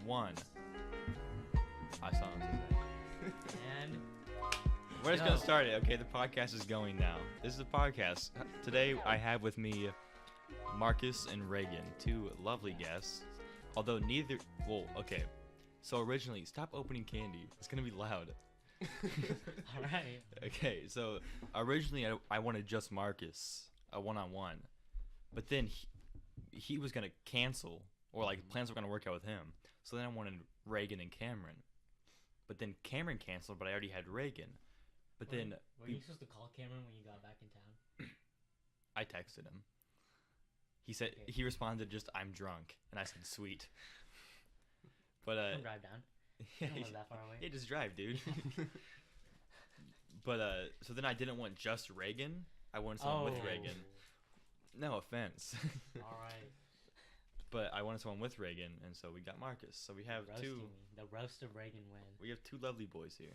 one. I saw him today. And We're just gonna start it. Okay, the podcast is going now. This is a podcast. Today I have with me Marcus and Reagan, two lovely guests. Although neither. Well, okay. So originally, stop opening candy. It's gonna be loud. all right. Okay, so originally I wanted just Marcus, a one-on-one, but then he was gonna cancel, or like plans were gonna work out with him. So then I wanted Reagan and Cameron, but then Cameron canceled, but I already had Reagan. But then Were you supposed to call Cameron when you got back in town? I texted him. He said Okay. he responded just "I'm drunk," and I said "sweet." But Don't drive down. yeah, Don't live that far away. yeah, just drive, dude. But so then I didn't want just Reagan. I wanted someone with Reagan. No offense. All right. But I wanted someone with Reagan, and so we got Marcus. So we have Roasting two. me. The roast of Reagan win. We have two lovely boys here,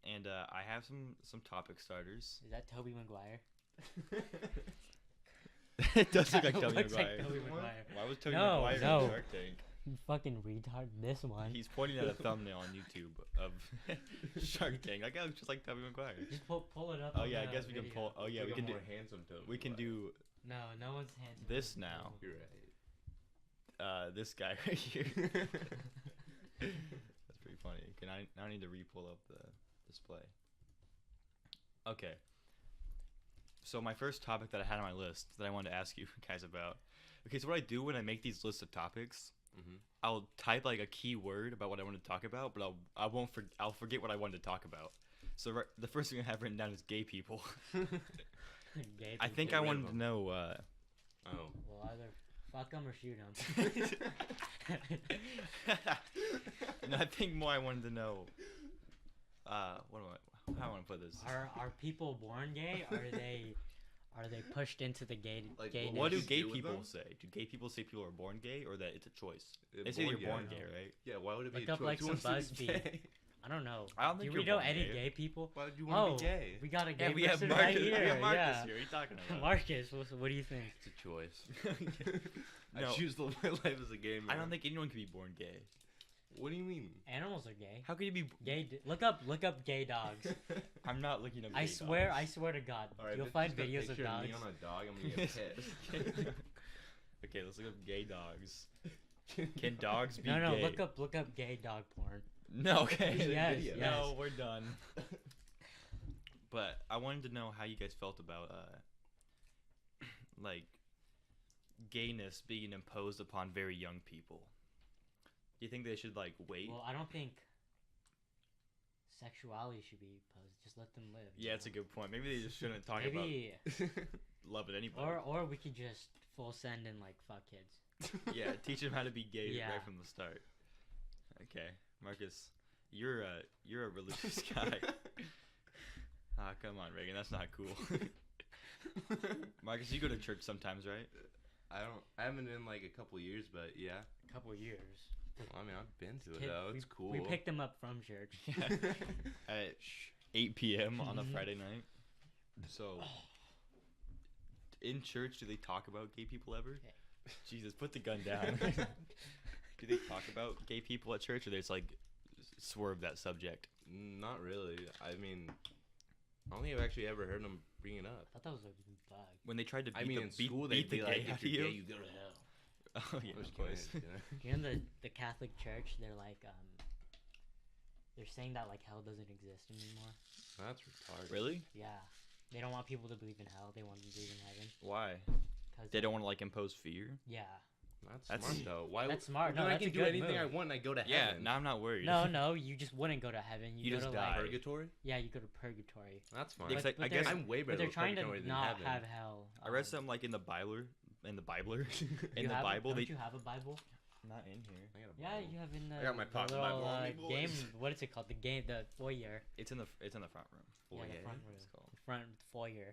and I have some topic starters. Is that Toby Maguire? It does look like That Toby looks like Maguire. Toby Maguire. Why was Toby No, Maguire no. in Shark Tank? You fucking retard. This one. He's pointing at a thumbnail on YouTube of Shark Tank. Like, oh, just like Toby Maguire. Just pull it up. Oh on yeah, I the guess we can video. pull. Oh yeah, we Like a can do. more handsome Toby We can Maguire. do No one's handsome. this now. You're right. This guy right here. That's pretty funny. Can I now need to re-pull up the display. Okay. So my first topic that I had on my list that I wanted to ask you guys about. Okay, so what I do when I make these lists of topics, Mm-hmm. I'll type like a key word about what I want to talk about, but I'll forget what I wanted to talk about. So the first thing I have written down is gay people. Gay I think Get I rid of wanted to them. know. Oh. Well, either fuck them or shoot them. No, I think more I wanted to know. How do I want to put this? Are people born gay? Are they pushed into the Like, gayness? What do you gay do with people them? say? Do gay people say people are born gay, or that it's a choice? They're They say born you're gay. born gay, right? Yeah, why would it be Look a up, choice? like, Who some wants to be BuzzFeed. gay? I don't know. I don't think Do we you're know born any gay. gay people? Why would you want to be gay? We got a gay Yeah, we have person Marcus. right here. We have Marcus yeah. here. What are you talking about? Marcus, what do you think? It's a choice. No. I choose to live my life as a gay man. I don't think anyone can be born gay. What do you mean? Animals are gay. How could you be Gay. Look up gay dogs. I'm not looking up. I gay swear dogs. to God, Alright, you'll if find it's just a videos of picture dogs. me on a dog, I'm gonna get pissed. Okay, let's look up gay dogs. Can dogs be No, gay? look up gay dog porn. No, okay. Yes, video. No, yes. we're done. But I wanted to know how you guys felt about like gayness being imposed upon very young people. Do you think they should like wait? Well, I don't think sexuality should be posed. Just let them live. you Yeah, it's a know? good point. Maybe they just shouldn't talk Maybe, about loving anybody. or we could just full send and like fuck kids. Yeah, teach them how to be gay Yeah. right from the start. Okay, Marcus, you're a religious guy. Ah, come on, Reagan, that's not cool. Marcus, you go to church sometimes, right? I haven't in like a couple years, but yeah. A couple years. Well, I mean, I've been to it Kid- though. we- It's cool. We picked them up from church. Yeah. At 8 p.m. on a Friday night. So, in church, do they talk about gay people ever? Okay. Jesus, put the gun down. Do they talk about gay people at church, or they just like swerve that subject? Not really. I mean, I don't think I've actually ever heard them bring it up. I thought that was a bug. When they tried to beat I mean, the, in beat, school beat they'd the be like, gay out if of you're you. gay, you go to hell. Oh yeah, I'm just of course. kidding, you know? You know the Catholic Church? They're like they're saying that like hell doesn't exist anymore. That's retarded. Really? Yeah, they don't want people to believe in hell. They want them to believe in heaven. Why? Cause They don't want to like impose fear. Yeah. That's That's- smart though. Why? That's smart. Then No, I that's can a do good anything I move. want and I go to Yeah, heaven. now I'm not worried. No, you just wouldn't go to heaven. You go just to die. like Purgatory? yeah, you go to purgatory. That's fine. It's like- I But guess- they're- I'm way But better they're with trying purgatory to than not heaven. have hell. I read something like in the Bible, in the You the have- Bible. Don't They you have a Bible? not in here. I got a Yeah, Bible. you have in the. I got my the pocket little, Bible on me, boys. game. What is it called? The foyer. It's in the front room. Yeah, the Foyer? front room. It's called. The front foyer.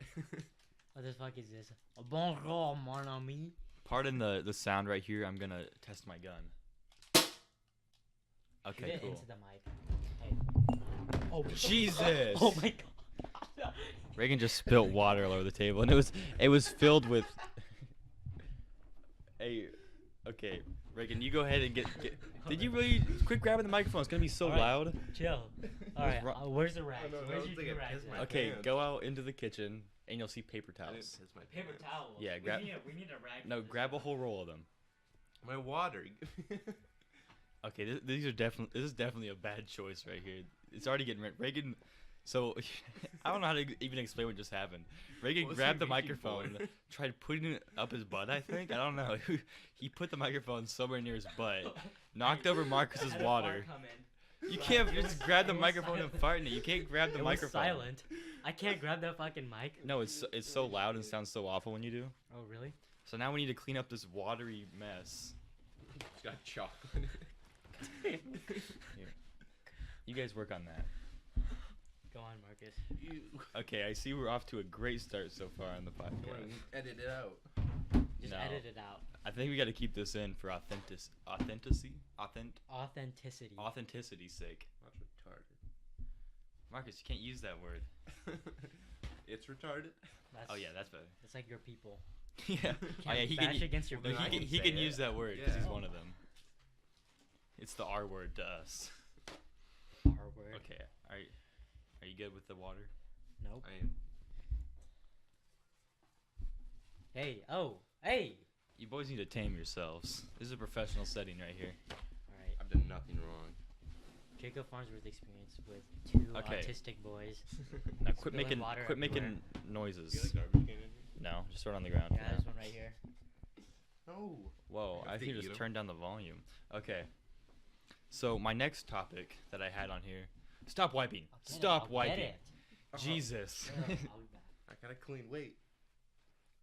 What the fuck is this? Bonjour, mon ami. Pardon the sound right here. I'm gonna test my gun. Shoot Okay, it cool. into the mic. Hey. Oh Jesus. Oh my god. Reagan just spilt water all over the table, and it was filled with a Okay, Reagan, you go ahead and get. Did you really quit grabbing the microphone? It's gonna be so All right. loud. Chill. All right. Wrong? Where's the rags? no, that Where's looks your like I rags? pissed at? my Okay, pants. go out into the kitchen and you'll see paper I didn't towels. piss my Paper pants. towels. Yeah, grab- We need a rag. No, for this grab a one. whole roll of them. My water. Okay, these are definitely. This is definitely a bad choice right here. It's already getting Reagan. So I don't know how to even explain what just happened. Reagan What was grabbed he the reaching for? microphone, tried putting it up his butt. I think I don't know. He put the microphone somewhere near his butt, knocked over Marcus's Had a water. fart come in. You But can't it just was- grab the it was microphone and silent. fart in it. You can't grab the It was microphone. silent. I can't grab that fucking mic. No, it's so loud and sounds so awful when you do. Oh really? So now we need to clean up this watery mess. It's got chocolate. Here. You guys work on that. Go on, Marcus. Okay, I see we're off to a great start so far on the podcast. Edit it out. Just No. edit it out. I think we got to keep this in for authenticity's sake. That's retarded. Marcus, you can't use that word. It's retarded. That's, Oh yeah, that's better. That's like your people. Yeah. Can't Oh, yeah, he bash can. against your Well, No, then people. I he can can say use it. that word because he's Yeah. one of them. It's the R word to us. R word. Okay. Are you good with the water? Nope. I am. Hey. Oh. Hey. You boys need to tame yourselves. This is a professional setting right here. All right. I've done nothing wrong. Jacob Farnsworth experience with two Okay. autistic boys. Now quit Spilling making water quit everywhere. making noises. You got a garbage can in here? No, just throw it on the ground. Yeah, for now. there's one right here. No. Whoa, You I have to think you eat just 'em? turned down the volume. Okay. So my next topic that I had on here. Stop wiping. I'll get Stop it. I'll wiping. Get it. Jesus. I'll be back. I got a clean weight.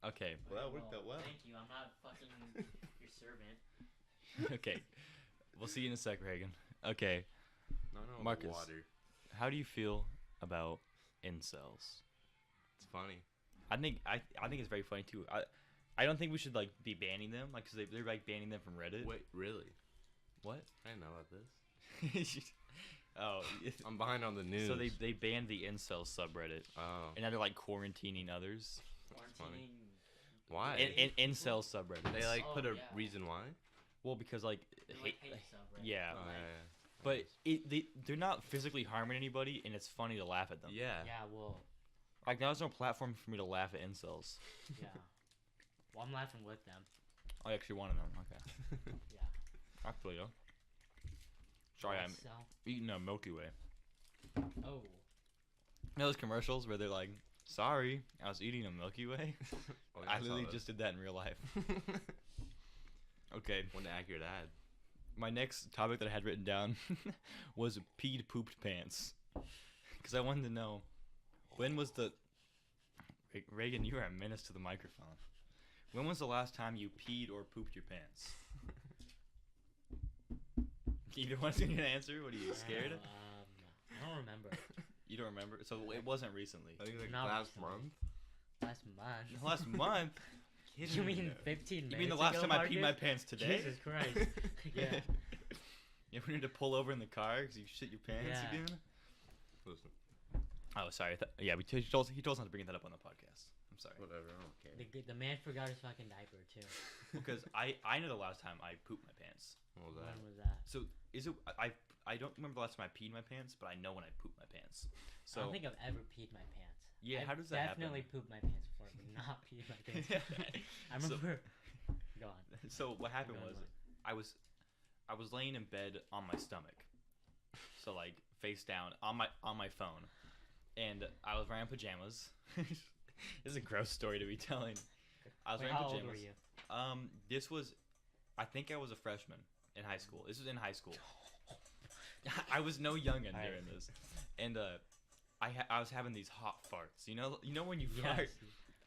Okay. Well, that worked out well. Thank you. I'm not fucking your servant. Okay. We'll see you in a sec, Reagan. Okay. No, Marcus. water. How do you feel about incels? It's funny. I think it's very funny too. I don't think we should like be banning them, like, cause they're like banning them from Reddit. Wait, really? What? I didn't know about this. Oh, I'm behind on the news. so they banned the incel subreddit, Oh. and now they're like quarantining others. That's funny. Quarantining. Why? In incel subreddits. They like Oh, put a yeah. reason why? well, because like They're hate, like hate subreddit. yeah. Oh, Like, But they're not physically harming anybody, and it's funny to laugh at them. yeah. Yeah. Well. Like, there's no platform for me to laugh at incels. Yeah. Well, I'm laughing with them. I actually one of them. Okay. Yeah. I feel you. Sorry, I'm So. eating a Milky Way. Oh. You know those commercials where they're like, "Sorry, I was eating a Milky Way." Oh, yeah, I saw literally that. just did that in real life. Okay. What an accurate ad. My next topic that I had written down was peed pooped pants, because I wanted to know when was the Reagan, you are a menace to the microphone. When was the last time you peed or pooped your pants? Either one's gonna answer. What are you scared? I don't remember. You don't remember? So it wasn't recently. I think like Not last recently. month. Last month. Last month. You mean 15 minutes? You mean the last ago, time I peed my Marcus? pants today? Jesus Christ. Yeah. You ever need to pull over in the car because you shit your pants Yeah. again? Listen, Oh, sorry. Yeah, he told us not to bring that up on the podcast. I'm sorry. whatever. I don't care. The man forgot his fucking diaper too. Because I know the last time I pooped my pants. What was that? When was that? So is it? I don't remember the last time I peed my pants, but I know when I pooped my pants. So I don't think I've ever peed my pants. Yeah, I've how does that happen? definitely pooped my pants before, but not peed my pants. I So- remember. Go on. So what happened Go on, was I was laying in bed on my stomach, so like face down on my phone, and I was wearing pajamas. This is a gross story to be telling. I was Wait, wearing how pajamas. old were you? This was, I think I was a freshman in high school. This was in high school. I was no youngin' Alright. during this, and I was having these hot farts. You know when you Yes. fart.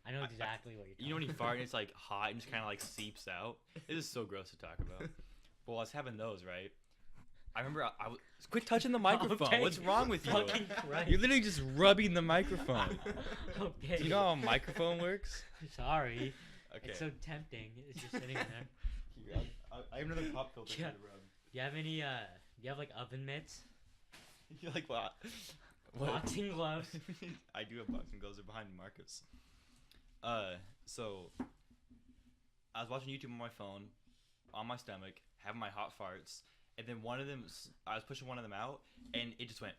I know exactly what you're talking You know when you fart and it's like hot and just kind of like seeps out? It is so gross to talk about. Well, I was having those, right? I remember I was... Quit touching the microphone. Okay. What's wrong with you? Fucking Christ. You're literally just rubbing the microphone. Okay. Do you know how a microphone works? Sorry. Okay. It's so tempting. It's just sitting there. Here, I have another pop filter Yeah. to rub. You have any, do you have like oven mitts? You're like, what? Boxing gloves? I do have boxing gloves. They're behind Marcus. So I was watching YouTube on my phone, on my stomach, having my hot farts, and then one of them, I was pushing one of them out, and it just went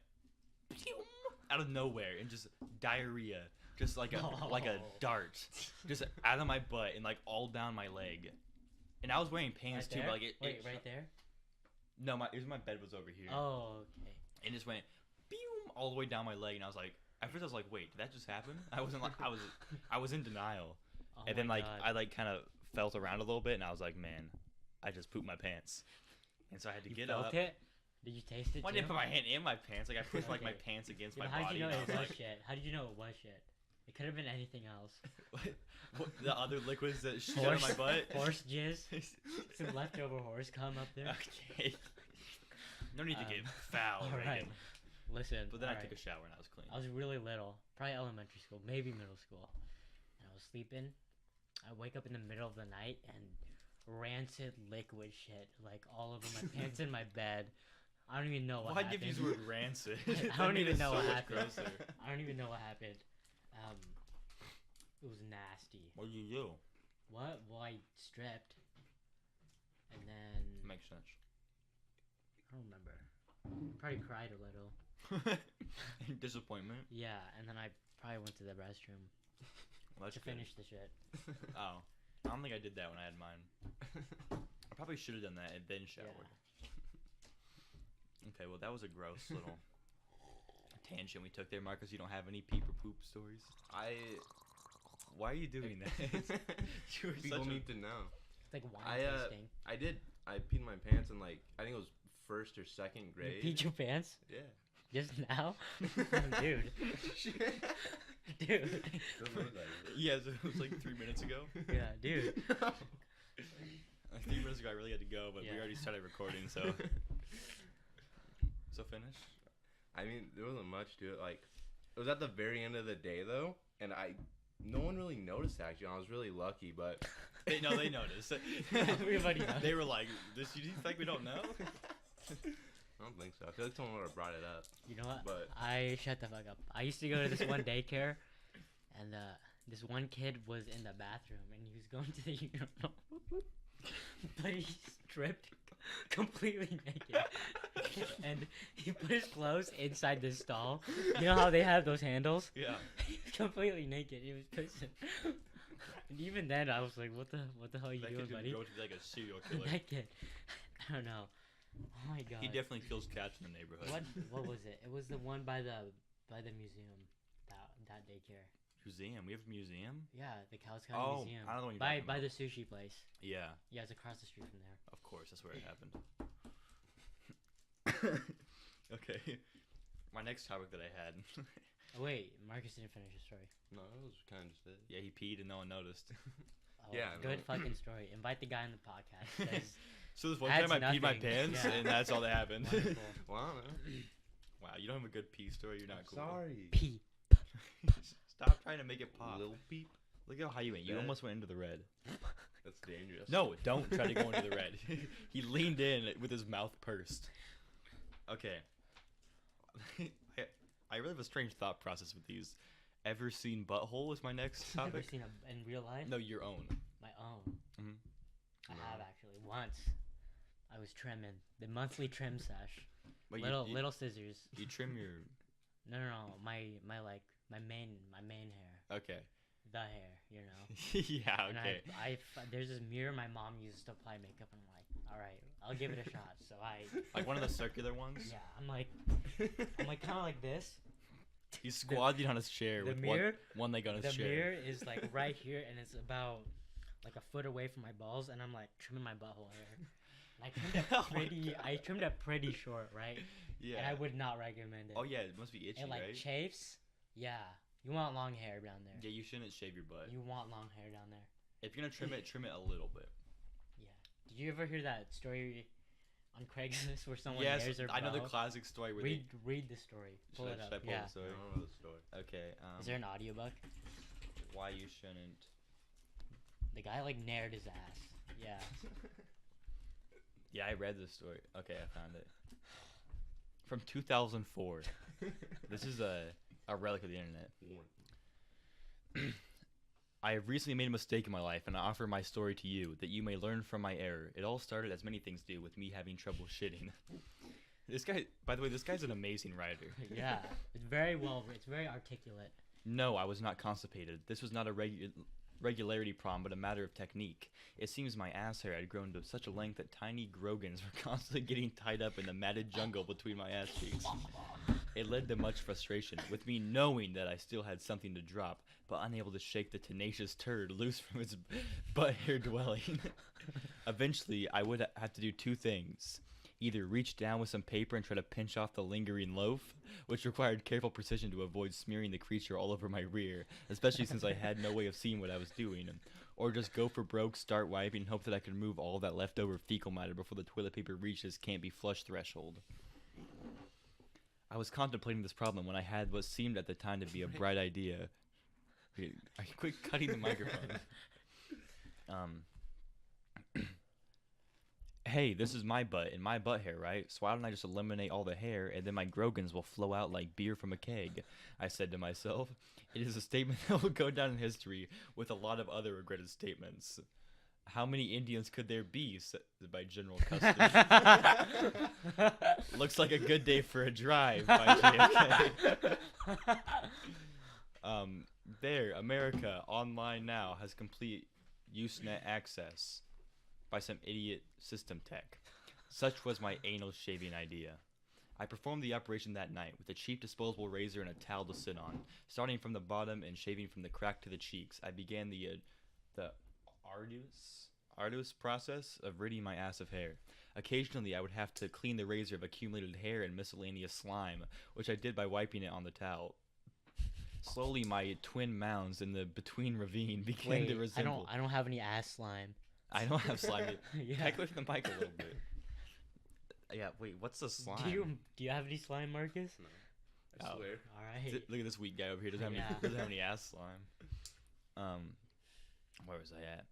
out of nowhere, and just diarrhea, just like a dart, just out of my butt and like all down my leg. And I was wearing pants too, but like right there. No, my bed was over here. Oh, okay. And it just went all the way down my leg, and I was like, at first I was like, wait, did that just happen? I wasn't like, I was in denial. Oh And then my like God. I like kind of felt around a little bit, and I was like, man, I just pooped my pants. And so I had to You get felt up. it? Did you taste it Well, I too? didn't put my hand in my pants. Like I pushed like my Okay. pants against Yeah, my but how body. did you know and I it was was like, shit? How did you know it was shit? It could have been anything else. what, the other liquids that shit out of my butt. Horse jizz. Some leftover horse cum up there. Okay. No need to get foul, All right. Reagan. Listen. But then I all took right. a shower and I was clean. I was really little, probably elementary school, maybe middle school, and I was sleeping. I wake up in the middle of the night and rancid liquid shit, like all over my pants in my bed. I don't even know what Why'd happened. you use the word rancid? I don't even know what happened. Grosser. I don't even know what happened. It was nasty. What did you do? What? Well, I stripped, and then Makes sense. I don't remember. Probably cried a little. Disappointment. Yeah, and then I probably went to the restroom Well, that's to good. finish the shit. Oh, I don't think I did that when I had mine. I probably should have done that and then showered. Okay, well that was a gross little tangent we took there, Marcus. You don't have any peep or poop stories? Why are you doing that? You were People such a- need to know. It's like wine tasting. I did. I peed my pants in like I think it was first or second You grade. peed your pants? Yeah. Just now? Dude. Dude. Yeah, so it was like 3 minutes ago. Yeah, dude. Like 3 minutes ago, I really had to go, but we Yeah. already started recording, so so finish. I mean, there wasn't much to it. Like, it was at the very end of the day though, and no one really noticed actually. I was really lucky, but They noticed. Everybody knows. They were like, "Do you think we don't know?" I don't think so. I feel like someone would have brought it up. You know what? But I shut the fuck up. I used to go to this one daycare, and this one kid was in the bathroom, and he was going to the urinal, but he stripped completely naked, and he put his clothes inside this stall. You know how they have those handles? Yeah. He was completely naked. He was pissing. And even then, I was like, "What the hell are you That doing, kid buddy?" could grow to be like a serial killer. That kid. I don't know. Oh my god. He definitely kills cats in the neighborhood. What was it? It was the one by the museum. That daycare. Museum? We have a museum? Yeah, the CouchCast Oh, museum. I don't know what you're by talking by about. the sushi place. Yeah, Yeah, it's across the street from there. of course. That's where it happened. Okay. My next topic that I had. Oh wait, Marcus didn't finish his story. no, it was kind of just it. Yeah, he peed and no one noticed. Oh, Yeah, good no. fucking story. Invite the guy on the podcast. That's So this one Adds time I peed my nothing. pants, Yeah. and that's all that happened. wonderful. Well, I don't know. Wow, you don't have a good pee story. You're not cool. Sorry. Pee. Stop trying to make it pop. Little peep. Look how high you went. You That- almost went into the red. That's dangerous. No, don't try to go into the red. He leaned in with his mouth pursed. Okay. I really have a strange thought process with these. Ever seen butthole is my next Never topic. seen in real life. No, your own. My own. Mhm. I No. have actually once. I was trimming the monthly trim sesh. But Little scissors. you trim your. No. My main hair. Okay. The hair, you know. Yeah. And Okay. there's this mirror my mom uses to apply makeup, and I'm like, all right, I'll give it a shot. So I, Like one of the circular ones. yeah, I'm like kind of like this. He's squatting on his chair The with mirror, one leg on his the chair. mirror is like right here, and it's about like a foot away from my balls, and I'm like trimming my butthole hair. And I trimmed it pretty short, right? Yeah. And I would not recommend it. Oh yeah, it must be itchy, It like right? chafes. Yeah, you want long hair down there. Yeah, you shouldn't shave your butt. You want long hair down there. If you're gonna trim it a little bit. Yeah. Did you ever hear that story on Craigslist where someone Yes, hairs their I know the butthole? classic story where Read the story. Pull it should up. I pull Yeah. the I story? don't know the story. Okay. Is there an audiobook? Why you shouldn't? The guy like nared his ass. Yeah. Yeah, I read this story. Okay, I found it. From 2004. This is a relic of the internet. I have recently made a mistake in my life, and I offer my story to you, that you may learn from my error. It all started, as many things do, with me having trouble shitting. This guy, by the way, this guy's an amazing writer. Yeah, it's very well. It's very articulate. No, I was not constipated. This was not a regularity problem, but a matter of technique. It seems my ass hair had grown to such a length that tiny grogans were constantly getting tied up in the matted jungle between my ass cheeks. It led to much frustration, with me knowing that I still had something to drop, but unable to shake the tenacious turd loose from its butt hair dwelling. Eventually, I would have to do two things. Either reach down with some paper and try to pinch off the lingering loaf, which required careful precision to avoid smearing the creature all over my rear, especially since I had no way of seeing what I was doing, or just go for broke, start wiping, and hope that I could remove all that leftover fecal matter before the toilet paper reaches can't be flushed threshold. I was contemplating this problem when I had what seemed at the time to be a bright idea. I quit cutting the microphone. Hey, this is my butt and my butt hair, right? So why don't I just eliminate all the hair and then my grogans will flow out like beer from a keg? I said to myself. It is a statement that will go down in history with a lot of other regretted statements. How many Indians could there be? Said by general custom. Looks like a good day for a drive by JFK. There, America, online now, has complete Usenet access by some idiot system tech. Such was my anal shaving idea. I performed the operation that night with a cheap disposable razor and a towel to sit on. Starting from the bottom and shaving from the crack to the cheeks, I began the arduous process of ridding my ass of hair. Occasionally, I would have to clean the razor of accumulated hair and miscellaneous slime, which I did by wiping it on the towel. Slowly, my twin mounds in the between ravine began to resemble. I don't have any ass slime. I don't have slime. Yeah. Heck with the mic a little bit. Yeah, wait, what's the slime? Do you have any slime, Marcus? No, I swear. All right. Look at this weak guy over here. Doesn't have any ass slime. Where was I at?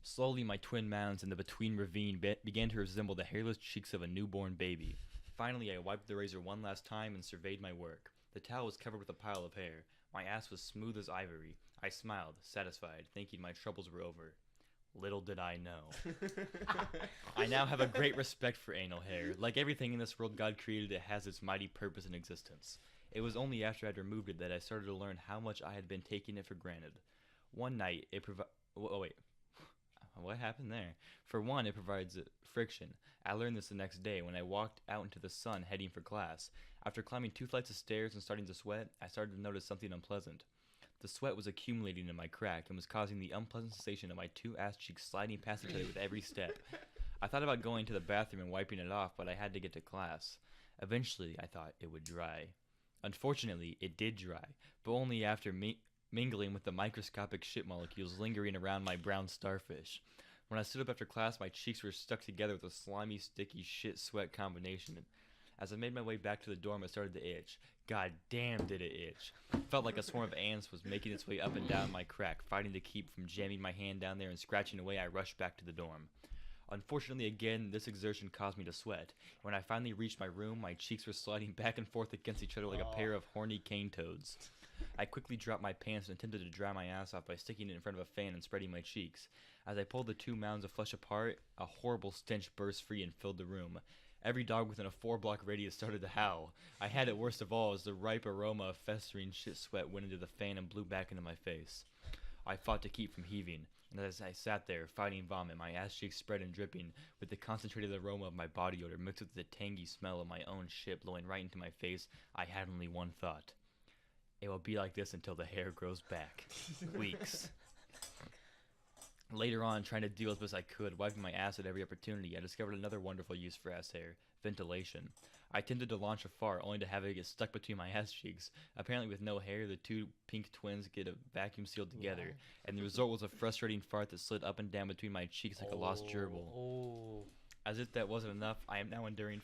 Slowly, my twin mounds in the between ravine began to resemble the hairless cheeks of a newborn baby. Finally, I wiped the razor one last time and surveyed my work. The towel was covered with a pile of hair. My ass was smooth as ivory. I smiled, satisfied, thinking my troubles were over. Little did I know. I now have a great respect for anal hair. Like everything in this world God created, it has its mighty purpose in existence. It was only after I'd removed it that I started to learn how much I had been taking it for granted. One night, it what happened there? For one, it provides friction. I learned this the next day when I walked out into the sun heading for class. After climbing 2 flights of stairs and starting to sweat, I started to notice something unpleasant. The sweat was accumulating in my crack and was causing the unpleasant sensation of my two ass cheeks sliding past each other with every step. I thought about going to the bathroom and wiping it off, but I had to get to class. Eventually, I thought it would dry. Unfortunately, it did dry, but only after mingling with the microscopic shit molecules lingering around my brown starfish. When I stood up after class, my cheeks were stuck together with a slimy, sticky shit-sweat combination. As I made my way back to the dorm, it started to itch. God damn did it itch. Felt like a swarm of ants was making its way up and down my crack, fighting to keep from jamming my hand down there and scratching away. I rushed back to the dorm. Unfortunately, again, this exertion caused me to sweat. When I finally reached my room, my cheeks were sliding back and forth against each other like a pair of horny cane toads. I quickly dropped my pants and attempted to dry my ass off by sticking it in front of a fan and spreading my cheeks. As I pulled the two mounds of flesh apart, a horrible stench burst free and filled the room. Every dog within a 4-block radius started to howl. I had it worst of all as the ripe aroma of festering shit sweat went into the fan and blew back into my face. I fought to keep from heaving, and as I sat there, fighting vomit, my ass cheeks spread and dripping, with the concentrated aroma of my body odor mixed with the tangy smell of my own shit blowing right into my face, I had only one thought. It will be like this until the hair grows back. Weeks. Later on, trying to deal as best I could, wiping my ass at every opportunity, I discovered another wonderful use for ass hair: ventilation. I attempted to launch a fart, only to have it get stuck between my ass cheeks. Apparently, with no hair, the two pink twins get a vacuum sealed together, and the result was a frustrating fart that slid up and down between my cheeks like a lost gerbil. As if that wasn't enough, I am now enduring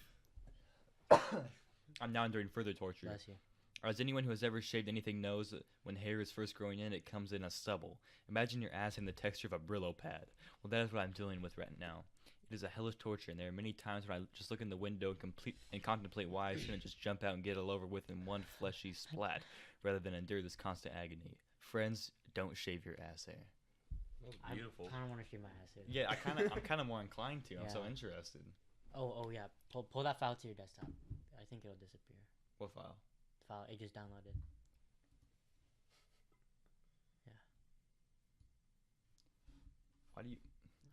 further torture. Bless you. As anyone who has ever shaved anything knows, when hair is first growing in, it comes in as stubble. Imagine your ass in the texture of a Brillo pad. Well, that is what I'm dealing with right now. It is a hellish torture, and there are many times when I just look in the window and contemplate why I shouldn't just jump out and get it over with in one fleshy splat, rather than endure this constant agony. Friends, don't shave your ass hair. That's I beautiful. kind of want to shave my ass hair. Yeah, I'm kind of more inclined to. I'm so Yeah. interested. Oh yeah. Pull that file to your desktop. I think it'll disappear. What file? File it just downloaded. Why do you?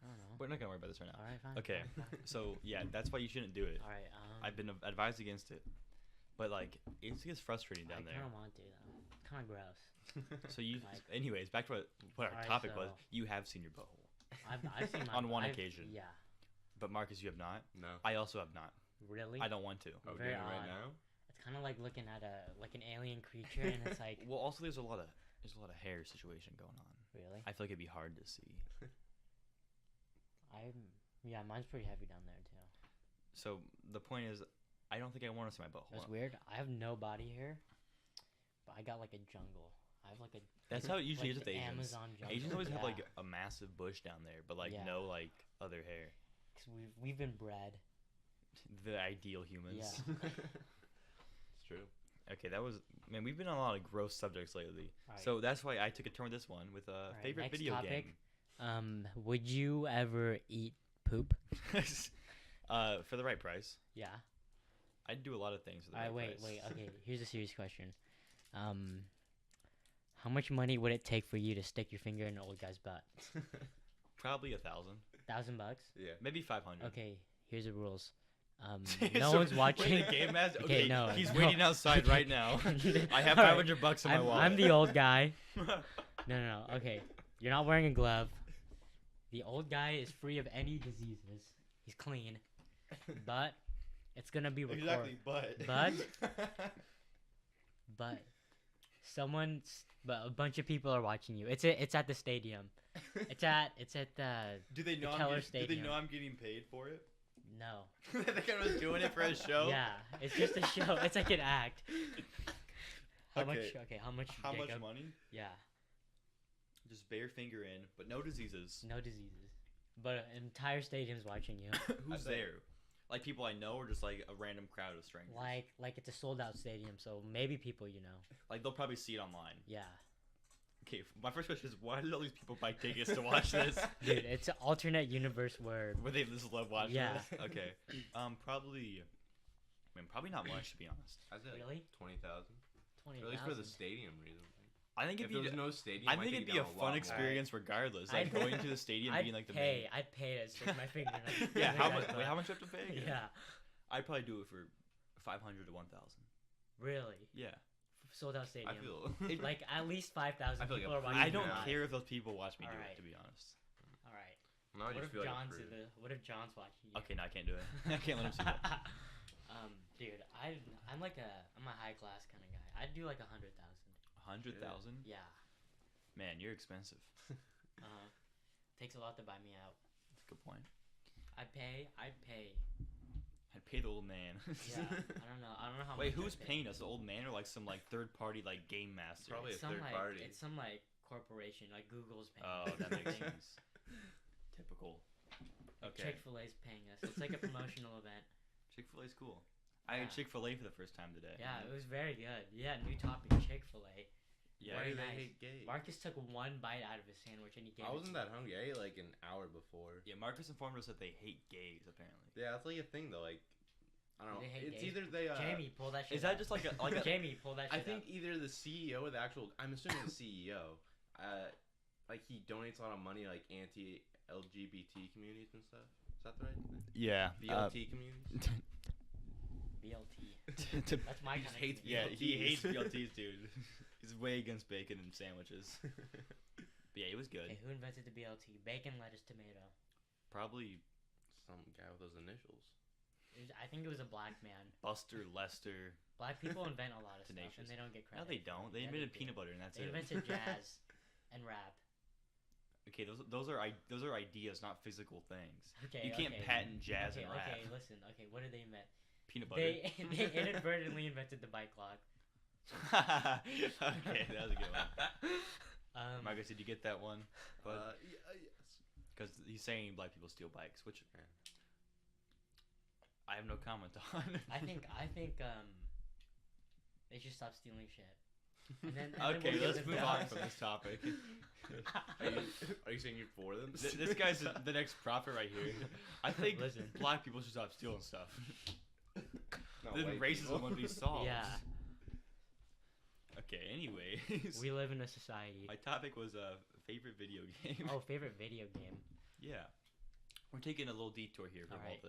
I don't know. We're not gonna worry about this right now. All right, fine. Okay. fine, fine. So yeah, that's why you shouldn't do it. All right. I've been advised against it, but like it gets frustrating down I there. kind of want to though. It's kind of gross. So you, like- anyways, back to what our Alright, topic was. so- You have seen your butthole, I've seen my On one I've- occasion. Yeah. but Marcus, you have not. No. I also have not. Really? I don't want to. Are we Very doing it right odd. now? It's kind of like looking at an alien creature, and it's like, Well, also there's a lot of hair situation going on. really? I feel like it'd be hard to see. Yeah, mine's pretty heavy down there too. So the point is, I don't think I want to see my butthole. That's weird. I have no body hair, but I got like a jungle. I have like a. That's how it usually like is with the Asians. Amazon jungle. Asians always have Yeah. like a massive bush down there, but like Yeah. no like other hair. 'Cause we've been bred. The ideal humans. Yeah. It's true. Okay, that was man. We've been on a lot of gross subjects lately, Alright. so that's why I took a turn with this one with a Alright, favorite next video topic. Would you ever eat poop? game. For the right price, Yeah. I'd do a lot of things for the Alright, right wait. price. Okay, here's a serious question. How much money would it take for you to stick your finger in an old guy's butt? Probably 1,000, $1,000? Yeah. maybe 500. Okay, here's the rules. No So, one's watching. wait, the game master. Okay, Okay, no, he's no. waiting outside Okay. right now. I have Alright, $500 in my wallet. I'm the old guy. No. Okay, you're not wearing a glove. The old guy is free of any diseases. He's clean, but it's gonna be recorded. but But but a bunch of people are watching you. It's at the stadium. It's at the do they know Keller do they Stadium. know I'm getting paid for it? no. They kind of doing it for a show. Yeah, it's just a show. It's like an act. How much? Okay. Okay, how much? How much Jacob? money? Yeah, Just bare finger in, but no diseases. no diseases. But an entire stadium's watching you. Who's bet. there? Like people I know, or just like a random crowd of strangers? Like it's a sold out stadium, so maybe people you know. Like they'll probably see it online. Yeah, Okay, my first question is why did all these people buy tickets to watch this? dude, it's an alternate universe where Where they just love watching Yeah. this? Okay. Probably. I mean, probably not much to be honest. I said Really? 20,000. 20,000. At least for the stadium reason. I think If it'd there be. was no stadium, I might think take it'd it be a down lot fun more. experience regardless. Like I'd- going to the stadium, I'd being like the pay. main. I'd pay to stick my finger. in Yeah. the How guy's much? butt. Wait, how much do you have to pay? Yeah, I'd probably do it for 500 to 1,000. really. Yeah. Sold out stadium. I feel. Like at least 5,000 I feel like people a are watching. I don't live. care if those people watch me do Alright. it. To be honest. All right. No, I What just if feel like John's it's in free. What if John's watching you? Okay, no, I can't do it. I can't let him see that. Dude, I'm like I'm a high class kind of guy. I'd do like 100,000. 100,000. Yeah. Man, you're expensive. Takes a lot to buy me out. That's a good point. I'd pay. I'd pay the old man. Yeah. I don't know how. Wait, much who's I'd pay. paying us? The old man or like some like third party like game master? Probably It's a third party. It's some like corporation, like Google's paying. Oh, us. that makes sense. Typical. Okay. Chick-fil-A's paying us. It's like a promotional event. Chick-fil-A's cool. I had Yeah. Chick-fil-A for the first time today. Yeah, it was very good. Yeah, new topic, Chick-fil-A. Yeah. Very Why do they nice. hate gays? Marcus took one bite out of his sandwich and he gave I it wasn't to that hungry. I ate like an hour before. Yeah, Marcus informed us that they hate gays apparently. Yeah, that's like a thing though. Like, I don't know. They hate It's gays? either they. Jamie, pull that shit Is that up. just like a like a Jamie, pull that I shit think up. either the CEO or the actual. I'm assuming the CEO. Like he donates a lot of money like anti-LGBT communities and stuff. Is that the right thing? yeah BLT communities. BLT. That's my He kind just of hates community. yeah, he BLTs. hates BLTs, dude. He's way against bacon and sandwiches. But yeah, it was good. Okay, who invented the BLT? Bacon, lettuce, tomato. Probably Some guy with those initials. I think it was a black man. Buster Lester. Black people invent a lot of stuff, Tenacious. and they don't get No, credit. they don't. They Yeah, invented do. peanut butter, and that's They it. invented jazz and rap. Okay, those are ideas, not physical things. Okay, You can't okay. patent jazz okay, and rap. Okay, listen. Okay, what did they invent? Peanut butter. They inadvertently invented the bike lock. Okay, that was a good one. Marcus, did you get that one? But Yes. because he's saying black people steal bikes, which I have no comment on. I think they should stop stealing shit. And then we'll Okay, give let's them move to on us. from this topic. Are you saying you're for them? This guy's the next prophet right here. I think Listen. black people should stop stealing stuff. No, Then white racism people. would be solved. Yeah, Okay. Anyways, we live in a society. my topic was favorite video game. Oh, favorite video game. Yeah. We're taking a little detour here from all Alright.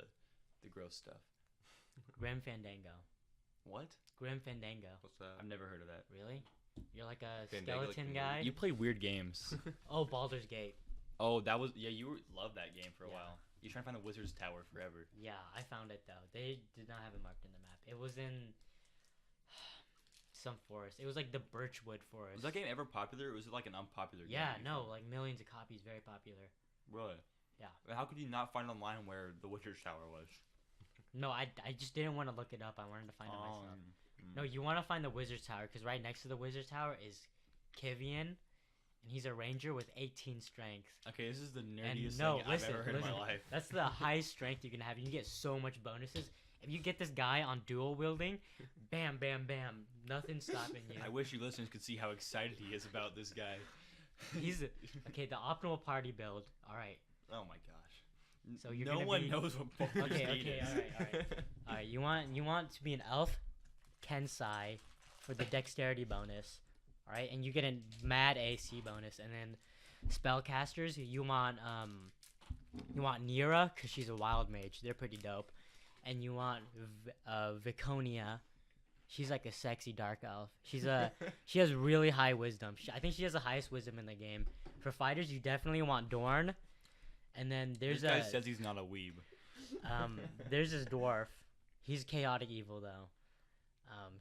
the gross stuff. Grim Fandango. What? Grim Fandango. What's that? I've never heard of that. Really? You're like a Fandango, like skeleton the guy? You play weird games. Oh, Baldur's Gate. Oh, that was loved that game for a Yeah. while. You're trying to find the Wizard's Tower forever. Yeah, I found it though. They did not have it marked in the map. It was in some forest. It was like the Birchwood Forest. Was that game ever popular, or was it like an unpopular game? Yeah, you no, think? like millions of copies, very popular. Really? Yeah. How could you not find online where the Wizard's Tower was? No, I just didn't want to look it up. I wanted to find it myself. Mm. No, you want to find the Wizard's Tower because right next to the Wizard's Tower is Kivian, and he's a ranger with 18 strength. Okay, this is the And nerdiest no, thing listen, I've ever heard in listen. my life. That's the highest strength you can have. You can get so much bonuses. If you get this guy on dual wielding, bam, bam, bam, nothing's stopping you. I wish you listeners could see how excited he is about this guy. He's okay. The optimal party build. All right. Oh my gosh. So you're no gonna one be- knows what Baldur's Okay, Gate okay, is. alright. All right. You want to be an elf, Kensai, for the dexterity bonus. All right, and you get a mad AC bonus, and then spellcasters. You want Nira because she's a wild mage. They're pretty dope. And you want Viconia. She's like a sexy dark elf. She has really high wisdom. I think she has the highest wisdom in the game. For fighters, you definitely want Dorn. And then there's This guy says he's not a weeb. there's this dwarf. He's chaotic evil though.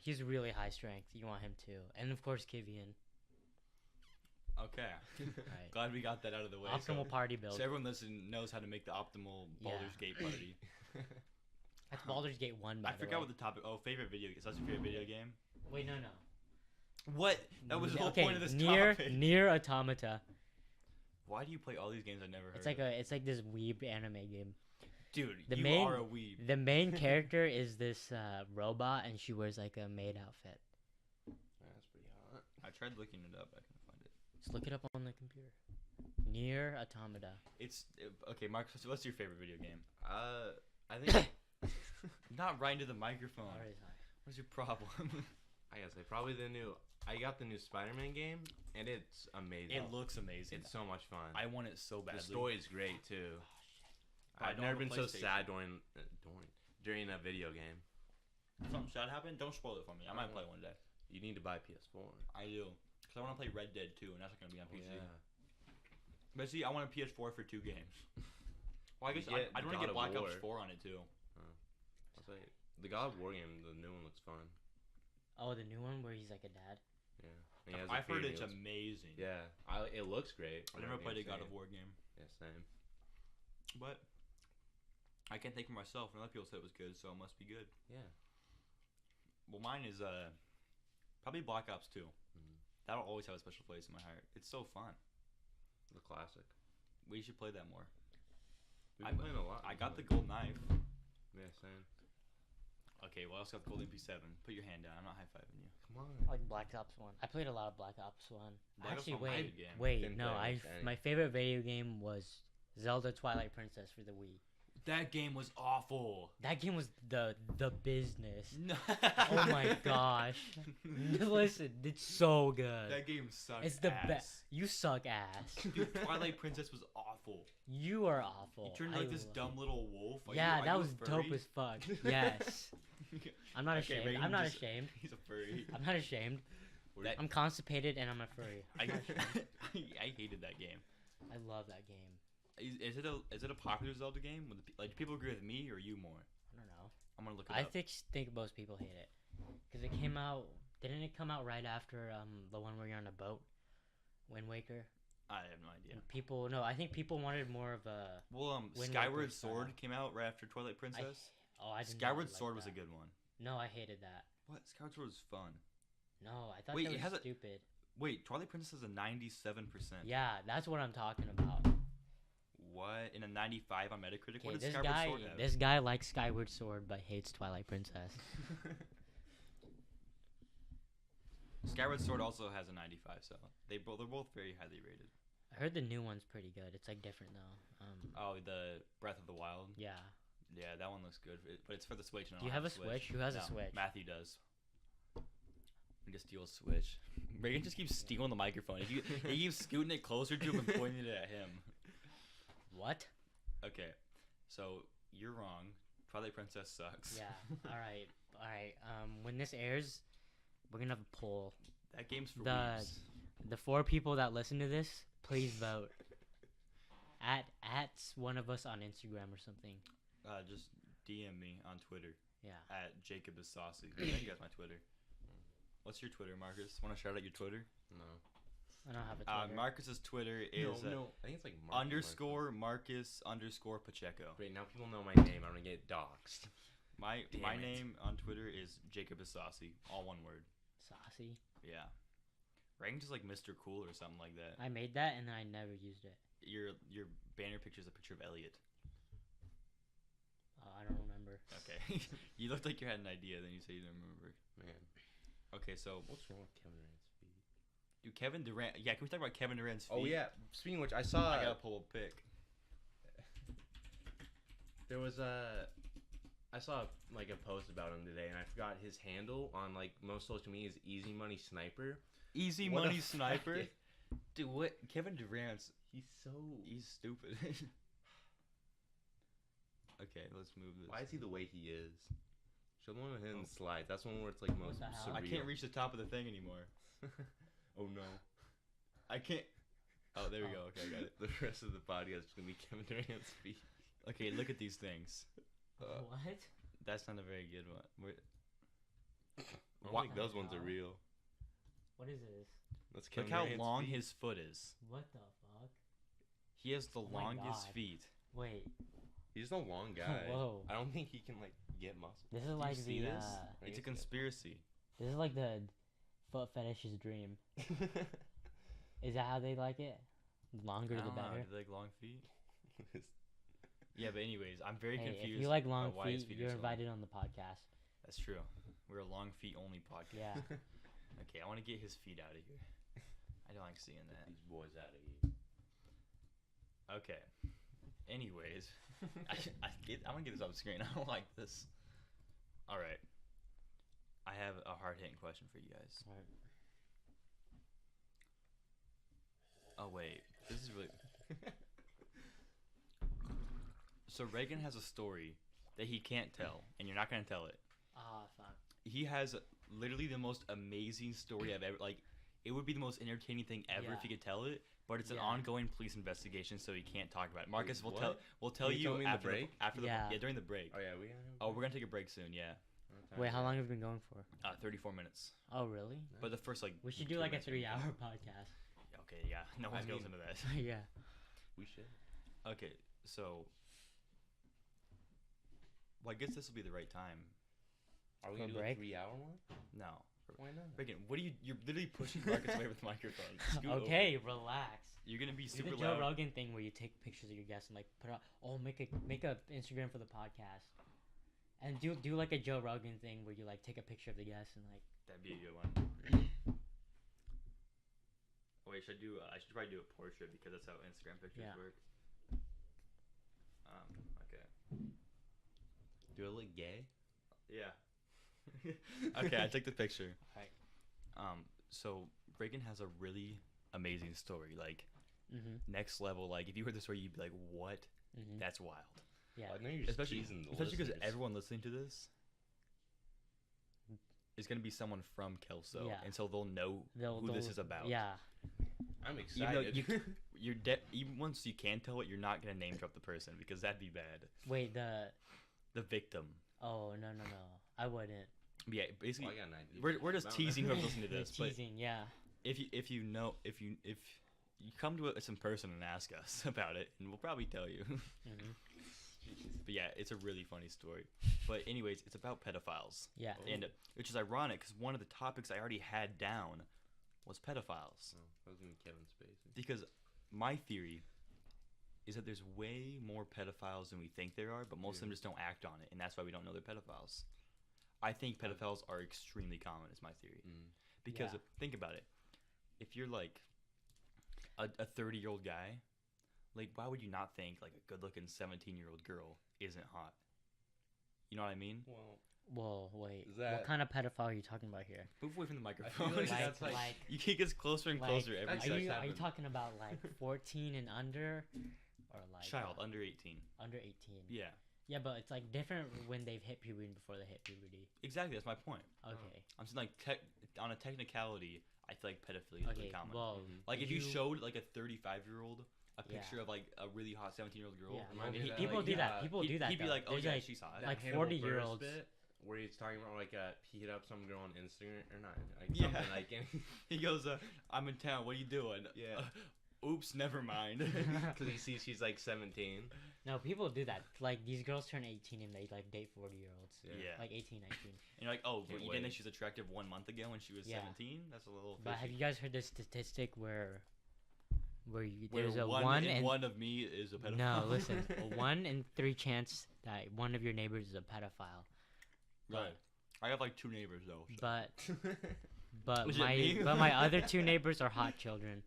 He's really high strength. You want him too. And of course Kivian. Okay. Right. Glad we got that out of the way. Optimal party build. So everyone listening knows how to make the optimal Baldur's Gate party. That's Baldur's Gate 1 by I the forgot way. what the topic. Oh, favorite video game. So that's your favorite video game? Wait, no. What? That was the whole Okay, point of this near topic. near Automata. Why do you play all these games I never heard? It's like this weeb anime game. Dude, the you main- are a weeb. The main character is this robot, and she wears like a maid outfit. That's pretty hot. I tried looking it up. I couldn't find it. Just look it up on the computer. Near Automata. It's okay, Mark. So what's your favorite video game? I think Not right into the microphone. Sorry. What's your problem? I gotta say probably the new. I got the new Spider-Man game, and it's amazing. It looks amazing. It's so much fun. I want it so badly. The story is great too. I I've don't never have a been so PlayStation. sad during a video game. If something sad happened, don't spoil it for me. I might play one day. You need to buy PS4. I do. Because I want to play Red Dead 2, and that's not going to be on Oh, PC. yeah. But see, I want a PS4 for 2 games. Well, I guess You get I don't want to God get of Black Ops War. 4 on it, too. I'll say the God of War game, the new one looks fun. Oh, the new one where he's like a dad. Yeah. And he has a I've heard beard, it's he looks- amazing. Yeah, it looks great. I've never played a God of War game. Yeah, same. But I can't think for myself, and other people said it was good, so it must be good. Yeah. Well, mine is probably Black Ops 2. Mhm. That'll always have a special place in my heart. It's so fun. The classic. We should play that more. We've I- been playing a lot. I got the gold knife. Yeah, same. Okay, well, I also got the gold MP7. Put your hand down. I'm not high-fiving you. Come on. I like Black Ops 1. I played a lot of Black Ops 1. Black Ops Actually, 1 was a wait. good game. Wait, Didn't no. play much any. My favorite video game was Zelda Twilight Princess for the Wii. That game was awful. That game was the business. No. Oh my gosh. Listen, it's so good. That game sucks. It's the ass. best. You suck ass. Dude, Twilight Princess was awful. You are awful. You turned into like this dumb little wolf. Are Yeah, are that a was furry? dope as fuck. Yes. I'm not Okay, ashamed. Reagan I'm not just- ashamed. He's a furry. I'm not ashamed. That- I'm constipated and I'm a furry. I, I'm not ashamed. I hated that game. I love that game. Is it a popular Zelda game? Like, do people agree with me or you more? I don't know. I'm gonna look it I up. think most people hate it because it came out. Didn't it come out right after the one where you're on a boat, Wind Waker? I have no idea. And people, no, I think people wanted more of a. Well, Wind Skyward Waker Sword style. came out right after Twilight Princess. I did not Skyward like Sword was a that. good one. No, I hated that. What? Skyward Sword was fun. No, I thought Wait, that it was has a- stupid. Wait, Twilight Princess is a 97%. Yeah, that's what I'm talking about. What? In a 95 on Metacritic? Okay, What does this Skyward guy, Sword have? this guy likes Skyward Sword but hates Twilight Princess. Skyward Sword also has a 95, so they're both very highly rated. I heard the new one's pretty good. It's like different though. Oh, the Breath of the Wild. Yeah. Yeah, that one looks good, but it's for the Switch. And I Do you don't have a Switch? Who has a No, Switch? Matthew does. We just steal a Switch. Reagan just keeps stealing the microphone. He keeps scooting it closer to him and pointing it at him. What? Okay, so you're wrong. Twilight Princess sucks. Yeah. All right. When this airs, we're gonna have a poll. That game's for The weebs. the 4 people that listen to this, please vote. At one of us on Instagram or something. Just DM me on Twitter Yeah. at Jacob is saucy. I think you got my Twitter. What's your Twitter, Marcus? Want to shout out your Twitter? No. I don't have a Twitter. Marcus's Twitter is No. I think it's like Marky underscore Marcus underscore Pacheco. Wait, now people know my name. I'm gonna get doxxed. My Damn it. name on Twitter is Jacob is saucy, all one word. Saucy. Yeah. Reagan just like Mr. Cool or something like that. I made that and then I never used it. Your banner picture is a picture of Elliot. I don't remember. Okay. You looked like you had an idea, then you say you didn't remember. Man, Okay, so what's wrong with Kevin Durant's feet? do Kevin Durant? Yeah, can we talk about Kevin Durant's feet? Oh yeah. Speaking of which, I saw. I gotta pull a pic. There was I saw like a post about him today, and I forgot his handle on like most social media is Easy Money Sniper. Easy What Money a Sniper. faggot. Dude, what? Kevin Durant's. He's Stupid. Okay, let's move this. Why is he the way he is? Show the one with him in the slides. That's one where it's like most the hell? I surreal. can't reach the top of the thing anymore. Oh no. I can't. Oh, there we go. Okay, I got it. The rest of the podcast is gonna be Kevin Durant's feet. Okay, look at these things. What? That's not a very good one. I don't Why- think those ones are hell? real. What is this? That's Look Kevin how Durant's long feet. his foot is. What the fuck? He has the Oh my longest God. feet. Wait. He's a long guy. Whoa. I don't think he can like get muscle. This is Do like you see the this? Right? It's a conspiracy. this is like the foot fetish's dream. Is that how they like it? Longer I the don't know. better. Do they like long feet? Yeah, but anyways, I'm very Hey, confused. if you like long about why his feet, are you're so long. invited on the podcast. That's true. We're a long feet only podcast. Yeah. Okay, I want to get his feet out of here. I don't like seeing that. These boys out of here. Okay. Anyways, I'm gonna get this off the screen. I don't like this. All right. I have a hard hitting question for you guys. Alright. Oh wait, this is really. So Reagan has a story that he can't tell, and you're not gonna tell it. Ah, fuck. He has literally the most amazing story I've ever like. It would be the most entertaining thing ever if he Yeah. could tell it, but it's an Yeah. ongoing police investigation, so he can't talk about it. Marcus, Wait, we'll tell what? we'll tell Can you you tell me in the after break? after the Yeah. during the break. Oh yeah, we. Oh, we're gonna take a break soon. Yeah, Wait, how long have we been going for? 34 minutes. Oh, really? But the first like. We should do 2 like a minutes we 3-hour can- podcast. Okay, yeah, no one I goes mean- into that. Yeah. We should. Okay, so. Well, I guess this will be the right time. Are we For a gonna do a break? 3-hour one? No. Why not? Reagan, what are you? You're literally pushing Marcus away with the microphone. Scoot over. Okay, relax. You're gonna be Do super the Joe loud. Rogan thing where you take pictures of your guests and like put out. Oh, make a Instagram for the podcast, and do like a Joe Rogan thing where you like take a picture of the guests and like. That'd be a good one. Oh, wait, should I do? I should probably do a portrait because that's how Instagram pictures Yeah. work. Okay. Do I look gay? Yeah. Okay, I took the picture. Alright. So Reagan has a really amazing story. Like Mhm. next level. Like if you heard the story, you'd be like, "What? Mhm. That's wild." Yeah. I know you're just Especially teasing the because listeners. everyone listening to this is gonna be someone from Kelso, Yeah. and so they'll know who this is about. Yeah. I'm Even though excited. you're even once you can tell it, you're not gonna name drop the person because that'd be bad. Wait. The victim. Oh no. I wouldn't. Yeah, basically, Well, I got an idea. we're just About teasing that. whoever's listening to You're this. But teasing. Yeah. if you come to us in person and ask us about it, and we'll probably tell you. Mhm. But yeah, it's a really funny story. But anyways, it's about pedophiles, Yeah. and which is ironic because one of the topics I already had down was pedophiles. Oh, that was gonna be Kevin Spacey. Because my theory is that there's way more pedophiles than we think there are, but most of them Yeah. just don't act on it, and that's why we don't know they're pedophiles. I think pedophiles are extremely common, is my theory. Mm. Because Yeah. think about it. If you're like a 30-year-old guy, like why would you not think like a good-looking 17-year-old girl isn't hot? You know what I mean? Well, Whoa, wait. Is What that- kind of pedophile are you talking about here? Move away from the I microphone. feel like Like- that's like, like- You can get closer and Like, closer every that's Are second. you happened. talking about like 14 and under, or like Child under 18. under 18? Yeah, Yeah, but it's like different when they've hit puberty and before they hit puberty. exactly. That's my point. Okay. I'm saying like on a technicality, I feel like pedophilia is Okay. really common. Well, Like if you you- showed like a 35-year-old a Yeah. picture of like a really hot 17-year-old girl, Yeah, Remind me he- of that, people like, do that. yeah, People do that. he'd be though. like, oh There's, yeah, like, she's hot. that like Hannibal 40-year-olds. Buress bit where he's talking about like he hit up some girl on Instagram or not, like Yeah. something like He goes, I'm in town. What are you doing? Yeah. Oops, never mind. because he sees she's like 17. No, people do that. Like these girls turn 18 and they like date 40-year-olds. Yeah. Like 18, 19. And you're like, oh, but Can't you didn't wait. think she was attractive 1 month ago when she was Yeah. 17? That's a little. But have fishy. you guys heard this statistic where Where there's a one one in in one of me is a pedophile? no, listen, a 1 in 3 chance that one of your neighbors is a pedophile. Right. I have like 2 neighbors though. So. But Was it me? my other 2 neighbors are hot children.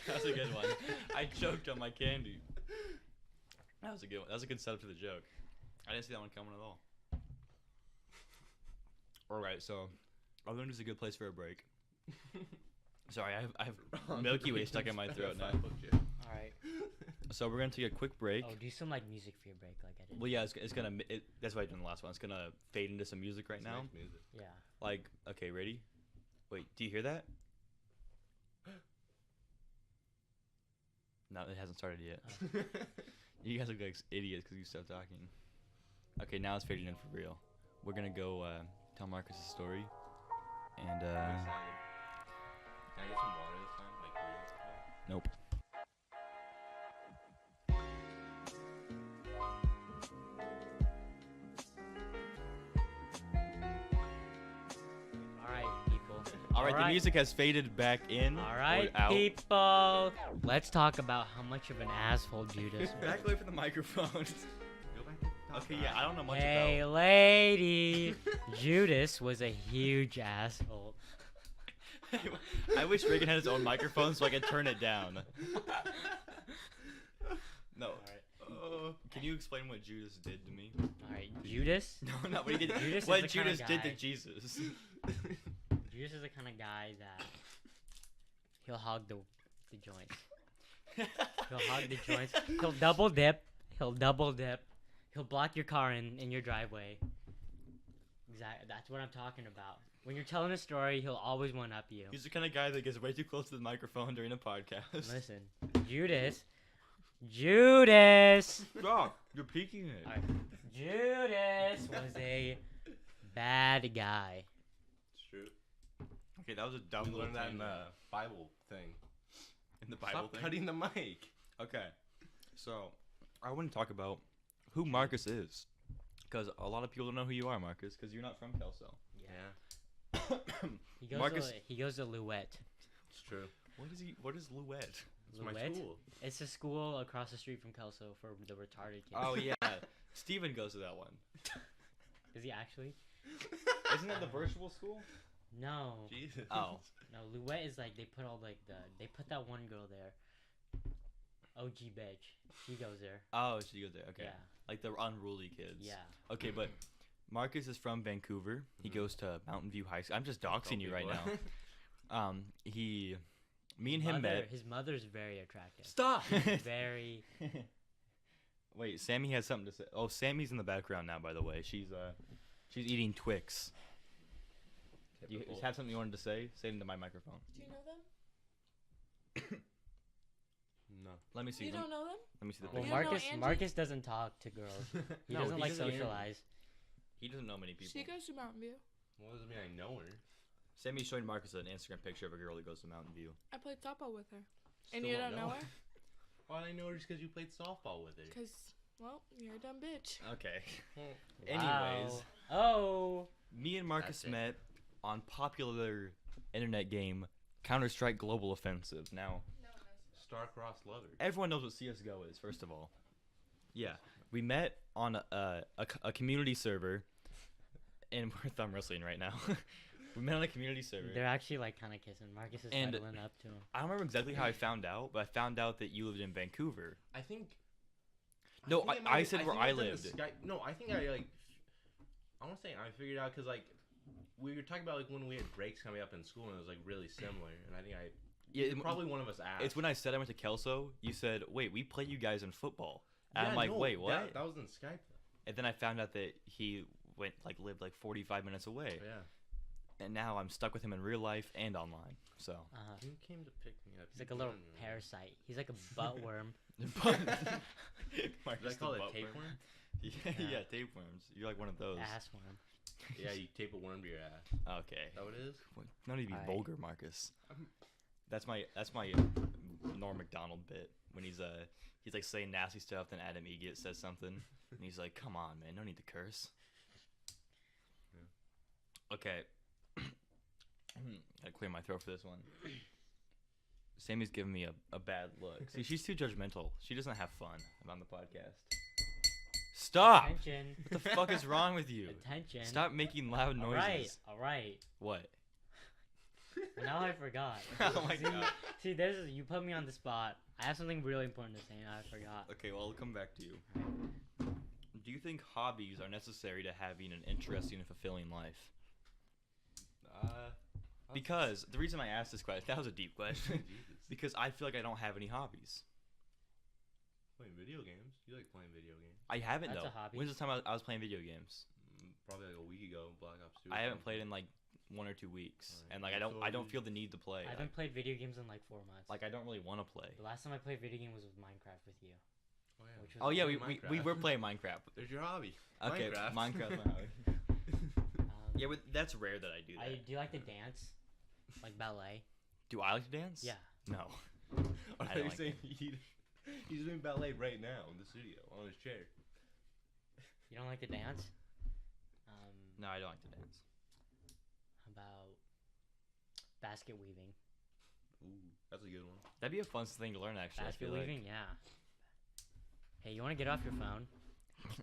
That's a good one. I choked on my candy. That was a good one. That was a good setup to the joke. I didn't see that one coming at all. Alright, so I think this is a good place for a break. Sorry, I have Milky Way stuck in my throat now. All right. So we're gonna take a quick break. Oh, do some like music for your break, like I did. Well, yeah, it's gonna. That's what I did in the last one. It's gonna fade into some music right now. Yeah. Like, okay, ready? Wait, do you hear that? No, it hasn't started yet. You guys look like idiots because you stopped talking. Okay, now it's fading in for real. We're gonna go tell Marcus a story, and Can I get some water this time? Like real? nope. All right, people. All right, the Alright. music has faded back in. All or right, out. people. Let's talk about how much of an asshole Judas was. Back away from the microphone. Go back to the top. Okay, yeah, I don't know much Hey, about. lady. Judas was a huge asshole. I wish Reagan had his own microphone so I could turn it down. No. Can you explain what Judas did to me? All right, Judas. No, not what he did. Judas is what the kinda Judas did to guy- Jesus. Judas is the kind of guy that he'll hog the joints. He'll hog the joints. He'll double dip. He'll double dip. He'll block your car in your driveway. Exactly. That's what I'm talking about. When you're telling a story, he'll always one up you. He's the kind of guy that gets way too close to the microphone during a podcast. Listen, Judas. Stop! You're peeking it. Alright. Judas was a bad guy. It's true. Okay, that was a dumb We little learned that in thing. the Bible thing. In the Bible Stop thing. cutting the mic. Okay, so I want to talk about who Marcus is, because a lot of people don't know who you are, Marcus, because you're not from Kelso. Yeah, Marcus- He goes to Louette. it's true. What is Louette? It's my Louette? school. It's a school across the street from Kelso for the retarded kids. Oh yeah, Steven goes to that one. Is he actually? Isn't that the virtual school? No. Jesus. Oh. No, Louette is like they put all like they put that one girl there. OG bitch. She goes there. Oh, she goes there. Okay. Yeah. Like the unruly kids. Yeah. Okay, but Marcus is from Vancouver. He goes to Mountain View High School. I'm just doxing you right now. Me and him met. His mother's very attractive. Stop. Very. Wait, Sammy has something to say. Oh, Sammy's in the background now. By the way, she's eating Twix. You Typical. had something you wanted to say? Say it into my microphone. Do you know them? No. Let me see. You Let, don't know them? let me see the Well, You picture. don't know Marcus Angie? Marcus doesn't talk to girls. He No, doesn't he like doesn't. socialize. He doesn't know many people. She goes to Mountain View. What does it mean I know her? Sammy's showing Marcus an Instagram picture of a girl that goes to Mountain View. I played softball with her. Still And you don't know her? Why did I know her just because you played softball with her? Because, well, you're a dumb bitch. Okay. Wow. Anyways, Oh. me and Marcus That's it. met on popular internet game Counter-Strike Global Offensive. Now, Star-crossed lover. everyone knows what CS:GO is. First of all, yeah, we met on a community server, and we're thumb wrestling right now. We met on a community server. They're actually like kind of kissing. Marcus is And- cuddling up to him. I don't remember exactly how I found out, but I found out that you lived in Vancouver. I think. No, think I said where think I it's in the lived. No, I think I like. I want to say I figured out because like we were talking about like when we had breaks coming up in school and it was like really similar, and I think probably one of us asked. It's when I said I went to Kelso. You said, "Wait, we play you guys in football." And Yeah, I'm like, no, "Wait, what?" That was in Skype. And then I found out that he lived like 45 minutes away. Yeah. And now I'm stuck with him in real life and online. So. Who came to pick me up? He's like a little parasite. He's like a butt worm. Did I call it tapeworm? Yeah, tapeworms. You're like one of those. Ass worm. Yeah, you tape a worm to your ass. Okay. Is that what it is? Not even Alright. vulgar, Marcus. That's my Norm Macdonald bit when he's like saying nasty stuff, then Adam Egget says something, and he's like, "Come on, man, no need to curse." Yeah. Okay. Gotta clear my throat for this one. Sammy's giving me a bad look. See, she's too judgmental. She doesn't have fun on the podcast. Stop! Attention. What the fuck is wrong with you? Attention. Stop making loud noises. All right. What? Now I forgot. Oh my god. See, you put me on the spot. I have something really important to say, and I forgot. Okay, well, I'll come back to you. Do you think hobbies are necessary to having an interesting and fulfilling life? Because the reason I asked this question, that was a deep question, because I feel like I don't have any hobbies. Playing video games. You like playing video games? I haven't That's though. a hobby. When's the time I was playing video games? Probably like a week ago. Black Ops 2. I haven't played in like 1 or 2 weeks, Alright. and like I don't feel the need to play. I haven't played video games in like 4 months. Like I don't really want to play. The last time I played video game was with Minecraft with you. Oh yeah. Which was Oh yeah, we Minecraft. were playing Minecraft. There's your hobby. Okay, Minecraft. Minecraft. Yeah, but that's rare that I do that. Do you like to dance? Like ballet? Do I like to dance? Yeah. No. I I thought don't you like saying he's doing ballet right now in the studio on his chair. You don't like to dance? No, I don't like to dance. How about basket weaving? Ooh, that's a good one. That'd be a fun thing to learn, actually. I Basket feel like. weaving? Yeah. Hey, you want to get off your phone?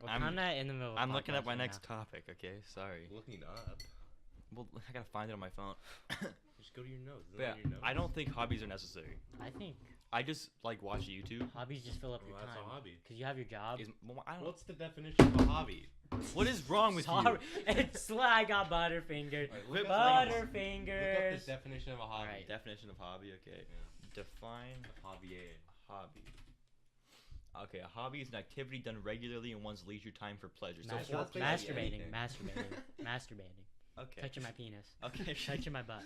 We're I'm- kind of in the middle of a I'm looking podcast up my right next now. topic. Okay, sorry. Looking up. Well, I gotta find it on my phone. Just go to your notes. But yeah, Your notes. I don't think hobbies are necessary. I think I just like watch YouTube. hobbies just fill up your Well, that's time. a hobby. Because you have your job. Well, I don't. What's the definition of a hobby? What is wrong with Sorry, you? it's I got butterfingers. Alright, Look look up up Butterfingers. the definition of a hobby. Alright. Definition of hobby. Okay. Yeah. Define Hobby. hobby. Okay, a hobby is an activity done regularly in one's leisure time for pleasure. So Mastur- foreplay, masturbating, anything. masturbating, okay. touching my penis, Okay. touching my butt.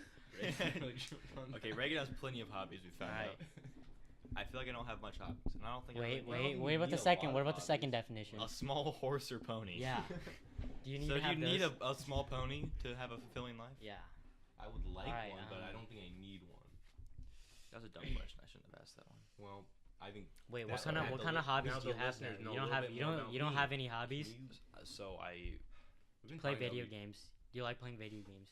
Okay, Reagan has plenty of hobbies. We found Alright. out. I feel like I don't have much hobbies, and I don't think. I Wait, really wait about the second. What about the second definition? A small horse or pony. Yeah. Do you need So to do have you need those? a small pony to have a fulfilling life? Yeah. I would like Alright, one, but I don't think I need one. That was a dumb question. I shouldn't have asked that one. Well, I think. Wait, That's what what kind of hobbies now do you the have? listeners Now? know You a don't little have bit you more don't about you don't me. have any hobbies? So We've been Play talking about video we- games. Do you like playing video games?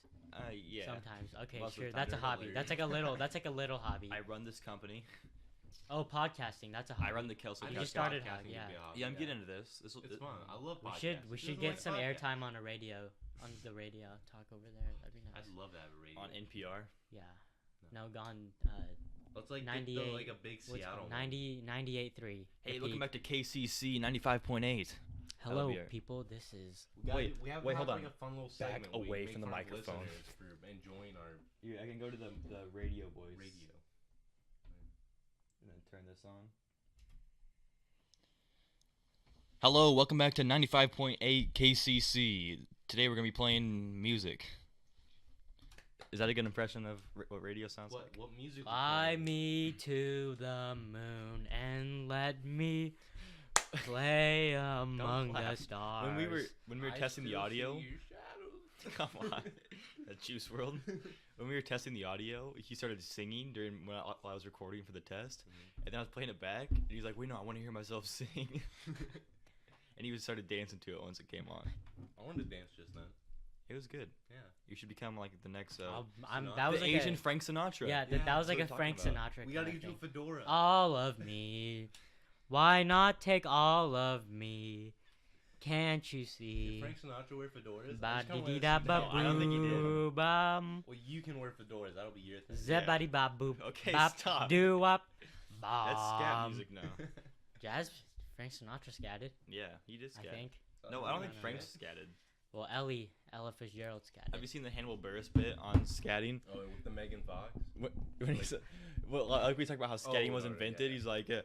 yeah. Sometimes. Okay, Lots of sure. the That's a time. hobby. They're That's like a little hobby. I run this company. Oh, podcasting. That's a hobby. I run the Kelso You CouchCast. just started podcasting hobby, would yeah. be a hobby, Yeah, I'm getting into this. It's fun. I love We podcasts. should Who should doesn't get like some podcasts? airtime on the radio. Talk over there. That'd be nice. I'd love to have a radio. On NPR. Yeah. No. No, gone. Let's like 98 get the, like a big What's Seattle. it called? 98.3. Hey, The welcome peak. back to KCC 95.8. Hello, That'll be our- people. This is. Wait, we hold have on. like a fun little Back segment where we away make from the fun of microphone. listeners for enjoying our Yeah, I can go to the radio voice. radio. And then turn this on. Hello, welcome back to 95.8 KCC. Today we're going to be playing music. Is that a good impression of what radio sounds like? What music? we Fly playing? me to the moon and let me play among the clap. stars. When we were I testing the still audio, see your shadows. come on, that Juice World. When we were testing the audio, he started singing during when I was recording for the test, and then I was playing it back, and he's like, "Wait, no, I want to hear myself sing." And he started dancing to it once it came on. I wanted to dance just then. It was good. Yeah. You should become like the next Sinatra. that was the like Asian a, Frank Sinatra. yeah, Yeah, that was that's like what a I'm Frank talking Sinatra. We gotta kinda get you a thing. fedora. All of me. Why not take all of me? Can't you Did see? Frank Sinatra wear fedoras? Ba I just kinda dee wanna da see ba that. I don't think he did. boo bum. Well, you can wear fedoras. That'll be your thing. Zebody ba boop. Okay, bop, stop. doo wop. That's scat Bum. music now. Jazz. Frank Sinatra scatted. Yeah, he did I scat. think. No, I don't think no, Frank's scatted. Well, Ella Fitzgerald scatted. Have you seen the Hannibal Buress bit on scatting? Oh, with the Megan Fox. When he said, well, like we talked about how scatting was alright, invented. yeah.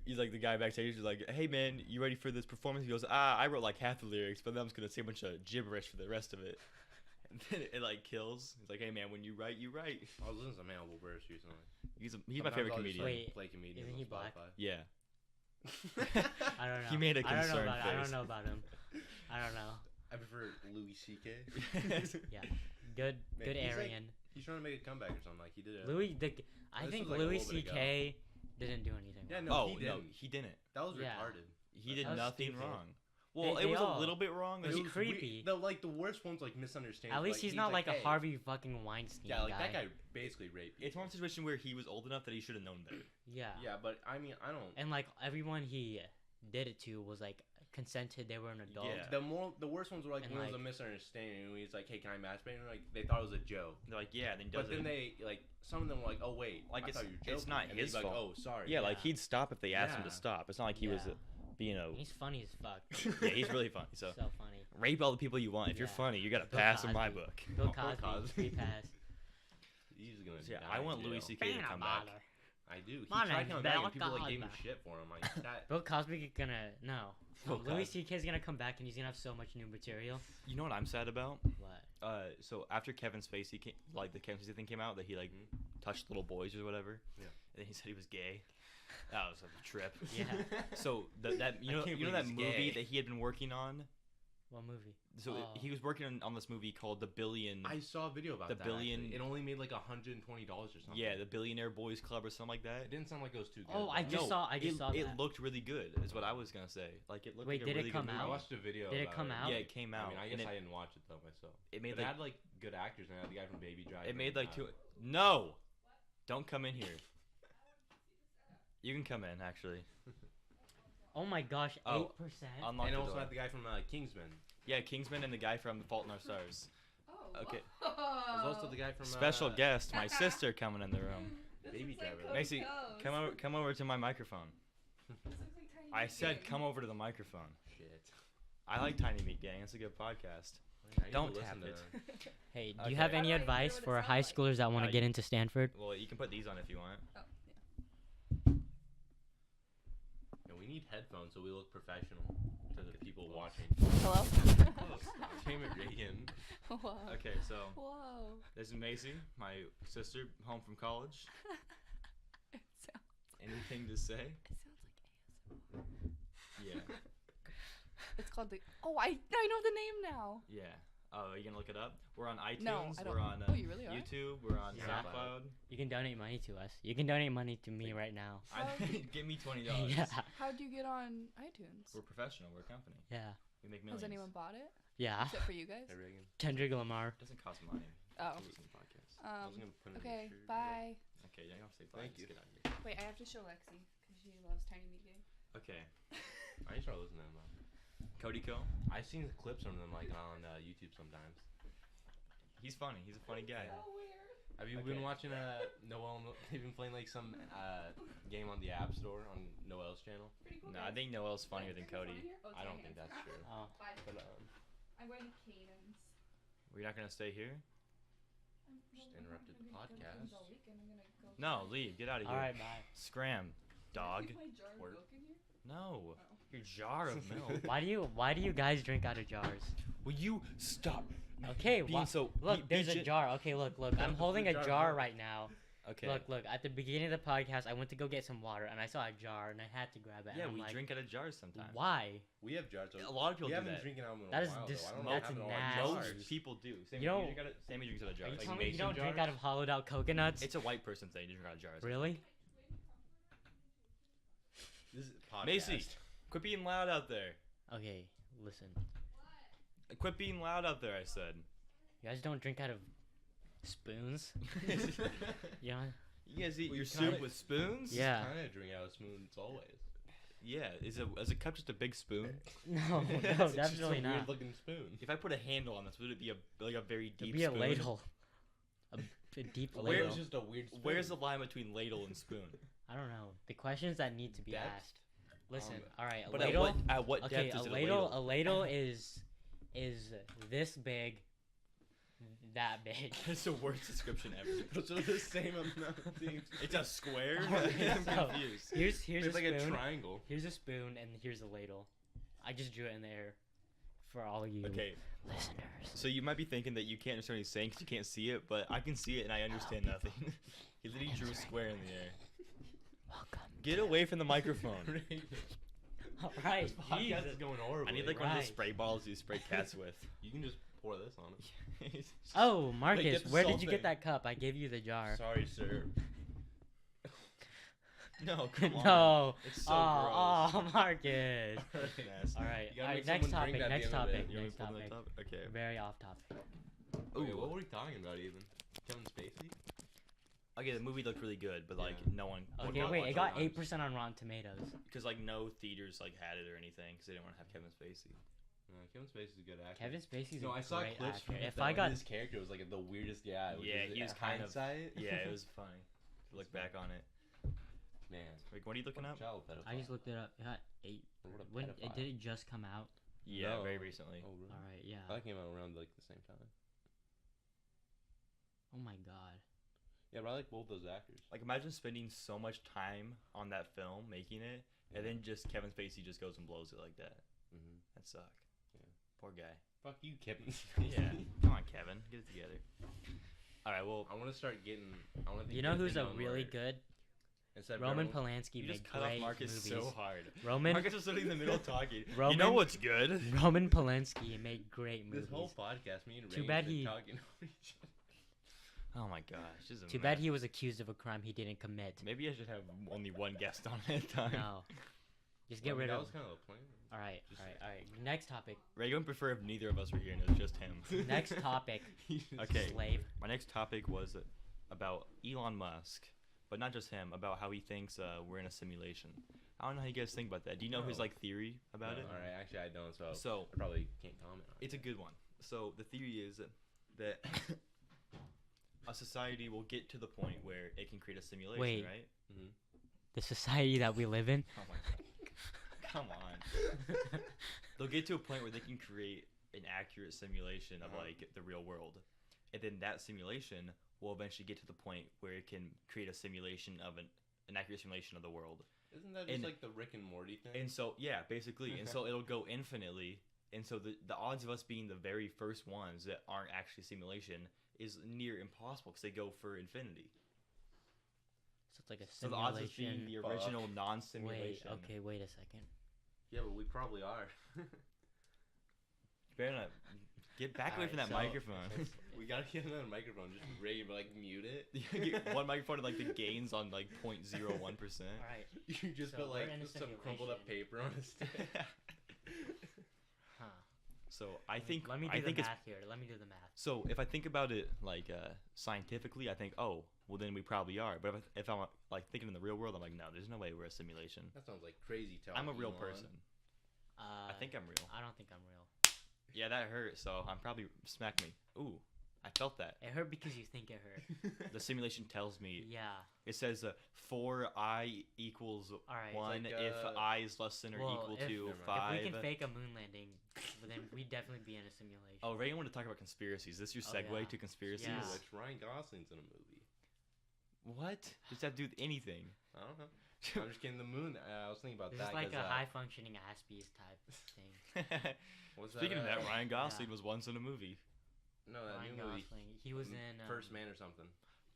He's like the guy backstage. He's like, "Hey man, you ready for this performance?" He goes, I wrote like half the lyrics, but then I'm just gonna say a bunch of gibberish for the rest of it." And then it like kills. He's like, "Hey man, when you write, you write." I was listening to some Hannibal Buress recently. He's my Sometimes favorite I'll just, comedian. like, Wait, play comedians isn't on he black? Spotify. Yeah. I don't know. He made a I don't know concerned about I face. don't know about him. I don't know. I prefer Louis C.K. Yeah. Good. Man, Good he's like- Aryan. He's trying to make a comeback or something. Like he did it. I This think was, like, a Louis little bit ago. C.K. didn't do anything. Yeah, wrong. no, Oh he no, didn't. he didn't. That was Yeah. retarded. He did That was nothing stupid. wrong. Well, They it was all- a little bit wrong. It was weird. creepy. The worst one's like misunderstanding. At least he's not like a hey. Harvey fucking Weinstein Yeah, like guy. that guy basically raped people. It's one situation where he was old enough that he should have known better. Yeah. Yeah, but I mean, I don't. And like everyone he did it to was like consented. They were an adult. Yeah. The worst ones were like And, when it was a like- misunderstanding. And he's like, "Hey, can I masturbate?" And like they thought it was a joke. They're like, yeah, then he But does then it. they like some of them were like, "Oh wait, Like, I it's- thought you were joking." it's not and his he's like, fault. "Oh, sorry." Yeah, like Yeah. he'd stop if they asked him to Yeah. stop. It's not like he was, Yeah. you know. He's funny as fuck. Yeah, he's really funny. So So funny. rape all the people you want. If you're Yeah. funny, you got to Bill pass in my Cosby. book. Bill Bill Cosby. Cosby. Free pass. He's gonna. So, yeah, die I in want Louis jail. C.K. to come back. I do. He My tried name's coming back Bill and people like gave him Cosby. shit for him. Like that. Bill Cosby gonna no. Bill Louis Cosby. C.K.'s gonna come back and he's gonna have so much new material. You know what I'm sad about? What? So after Kevin Spacey came, like the Kevin Spacey thing came out, that he like touched little boys or whatever. Yeah. And then he said he was gay. That was a trip. Yeah. So that you I know can't you know believe that he's movie gay. that he had been working on. What movie? So Oh. he was working on this movie called The Billion. I saw a video about The that. billion- actually. It only made like $120 or something. Yeah, the Billionaire Boys Club or something like that. It didn't sound like it was too good. Oh, I though. just saw it, that. It looked really good. Is what I was gonna say. Like it looked. Wait, like a did it really come good I out? movie. watched a video. Did it about come out? Yeah, it came out. I mean, I and guess it, I didn't watch it though myself. it made But it like had like good actors and it had the guy from Baby Driver. it made like and, two. No, don't come in here. You can come in actually. Oh my gosh, Oh, 8%. Unlock and the also door. had the guy from Kingsman. Yeah, Kingsman and the guy from Fault in Our Stars. Oh. Okay. There's also the guy from Special guest, my sister coming in the room. Baby Driver. Macy, come over to my microphone. I said come over to the microphone. Shit. I like Tiny Meat Gang. It's a good podcast. I need to Don't listen tap to it. that. Hey, do Okay. you have How any do I hear advice what it for sounds high like? schoolers that want to get into Stanford? Well, you can put these on if you want. Oh, Yeah, we need headphones so we look professional to the people watching. Hello? Damn it, Reagan. Whoa. Okay, so Whoa. this is Macy, my sister, home from college. It sounds, Anything to say? it sounds like ASMR. Yeah. It's called the. Oh, I know the name now. Yeah. Oh, are you gonna look it up? We're on iTunes. No, I don't. We're on Oh, you really are? YouTube. We're on Yeah. SoundCloud. You can donate money to us. You can donate money to me right now. Give me $20. Yeah. How'd you get on iTunes? We're professional. We're a company. Yeah. We make millions. Has anyone bought it? Yeah. Except for you guys? Hey, Reagan. Kendrick Lamar. It doesn't cost money Oh. to listen to podcasts. I was gonna put it in Okay, your shirt. bye. Okay, you don't have to say bye. Thank Just you. get out of here. Wait, I have to show Lexi because she loves Tiny Meat Gang. Okay. I need to start listening to them. Cody Co. I've seen the clips from them like on YouTube sometimes. He's funny. He's a funny guy. Have you Okay. been watching Noel? They've been playing like some game on the App Store on Noel's channel. No, I think Noel's funnier than Cody. I don't think that's true. Oh. But I'm going to Caden's. We're not gonna stay here. Just interrupted the podcast. No, leave. Get out of here. All right, bye. Scram, dog. Word. No. Your jar of milk. Why do you guys drink out of jars? Will you stop? Okay, Being so. look, there's a gen- jar. Okay, look. I'm holding a jar of jar milk. right now. Okay. Look. At the beginning of the podcast, I went to go get some water, and I saw a jar, and I had to grab it. Yeah, and I'm we like, drink out of jars sometimes. Why? We have jars. A lot of people we do haven't that. been drinking out in a That is while, dis- though. I don't know that's what happened to our nasty. Most jars. people do. Sammy, You don't- drink out of, Sammy drinks out of Are jars. you Like telling me you mason don't drink jars? out of hollowed out coconuts? It's a white person thing to drink out of jars. Really? This is podcast. Macy, quit being loud out there. Okay, listen. Quit being loud out there, I said. You guys don't drink out of spoons? You know? You guys eat We your kinda- soup with spoons? Yeah. Kind of drink out of spoons always. Yeah, is a cup just a big spoon? No, It's no, just definitely a not. weird looking spoon. If I put a handle on this, would it be a very deep It'd be a spoon? ladle. A deep Where ladle. is just a weird spoon? Where's the line between ladle and spoon? I don't know. The questions that need to be Depth? asked. Listen, all right, a But ladle. at what Okay, depth is a it ladle. a A ladle is this big, that big. That's the worst description ever. So the same amount of things. It's a square? Alright, I'm so- confused. Here's It's a like spoon. a triangle. Here's a spoon, and here's a ladle. I just drew it in the air for all of you Okay, listeners. so you might be thinking that you can't understand what he's saying because you can't see it, but I can see it and I understand nothing. He literally drew a square in the air. Welcome. Get away from the microphone. All right, This podcast Jesus. is going horribly. I need like one of those Right. spray balls you spray cats with. You can just pour this on it. Oh, Marcus, get the where did salt you thing. get that cup? I gave you the jar. Sorry, sir. No, come on. No. It's so Oh, Marcus. Nasty. All right. You All gotta right. make Next someone drink topic. that Next the end of topic. it. You want me Next to put it on topic. top? Okay. Very off topic. Wait, what were we talking about even? Kevin Spacey? Okay, the movie looked really good, but like Yeah. no one. Okay, not wait. watch It got it, 8% on Rotten Tomatoes. Because like no theaters like had it or anything because they didn't want to have Kevin Spacey. Kevin Spacey's a good actor. Kevin Spacey's No, a I saw great clips actor. from it If that, I like, got his character was like the weirdest guy. which Yeah, is, he was kind of. hindsight. Yeah, it was funny to look back on it. Man. Like, what are you looking up? Child pedophile. I just looked it up. It got 8. What a When pedophile. did it just come out? Yeah, No. very recently. Oh, really? All right. Yeah. That came out around like the same time. Oh my God. Yeah, but I like both those actors. Like, imagine spending so much time on that film making it, and then just Kevin Spacey just goes and blows it like that. Mm-hmm. That suck. Yeah. Poor guy. Fuck you, Kevin. Yeah. Come on, Kevin, get it together. All right. Well, I want to start getting. I want to. You know who's a really good? Instead Roman of Polanski you made just cut off great Marcus movies. so hard. Roman Marcus was sitting in the middle talking. You Roman- know what's good? Roman Polanski made great movies. This whole podcast, me and Too Reagan bad been he- talking over each other. Oh my gosh. This is a Too bad mess. he was accused of a crime he didn't commit. Maybe I should have only one guest on at a time. No. Just get Well, I mean, rid that of. was kind of the plan. All right. Just All right. All right. Next topic. Reagan would prefer if neither of us were here and it was just him. Next topic. Okay. Slave. My next topic was about Elon Musk, but not just him, about how he thinks we're in a simulation. I don't know how you guys think about that. Do you know his No. like theory about it? All right, actually, I don't. So, So I probably can't comment on it. it's a good one. So the theory is that a society will get to the point where it can create a simulation, Wait. right? The society that we live in. Oh my god. Come on. They'll get to a point where they can create an accurate simulation of like the real world. And then that simulation will eventually get to the point where it can create a simulation of an accurate simulation of the world. Isn't that just And- like the Rick and Morty thing? And so yeah, basically. And so it'll go infinitely. And so the odds of us being the very first ones that aren't actually simulation is near impossible because they go for infinity. So it's like a So the odds of being simulation. the original Wait. non-simulation. Okay. Wait a second. Yeah, but we probably are. You better not get back away from that Alright, so- microphone. We gotta get another microphone, just Ray, but like mute it. Get one microphone and like the gains on like 0.01%. All right. You just So put we're like in a some crumpled up simulation. paper on a stick. Huh. So I think Let me do I the think it's math here. Let me do the math. so if I think about it like scientifically, I think oh well then we probably are. But if I'm like thinking in the real world, I'm like no, there's no way we're a simulation. That sounds like crazy talk. I'm a real Elon. person. I think I'm real. I don't think I'm real. Yeah, that hurt. So I'm probably smack me. Ooh, I felt that. It hurt because you think it hurt. The simulation tells me Yeah. it says 4I equals Alright. 1 like, if I is less than or Well, equal if- to Never mind. 5. If we can fake a moon landing, then we'd definitely be in a simulation. Oh, Reagan wanted to talk about conspiracies. Is this your Oh, segue yeah. to conspiracies? Yeah. Which Ryan Gosling's in a movie. What? Does that have to do with anything? I don't know. I'm just kidding. The moon. I was thinking about This that. is like 'cause, a high functioning Aspies type thing. what's Speaking of that, uh, Ryan Gosling Yeah. was once in a movie. No, that Ryan new movie. Gosling. He was in First Man or something.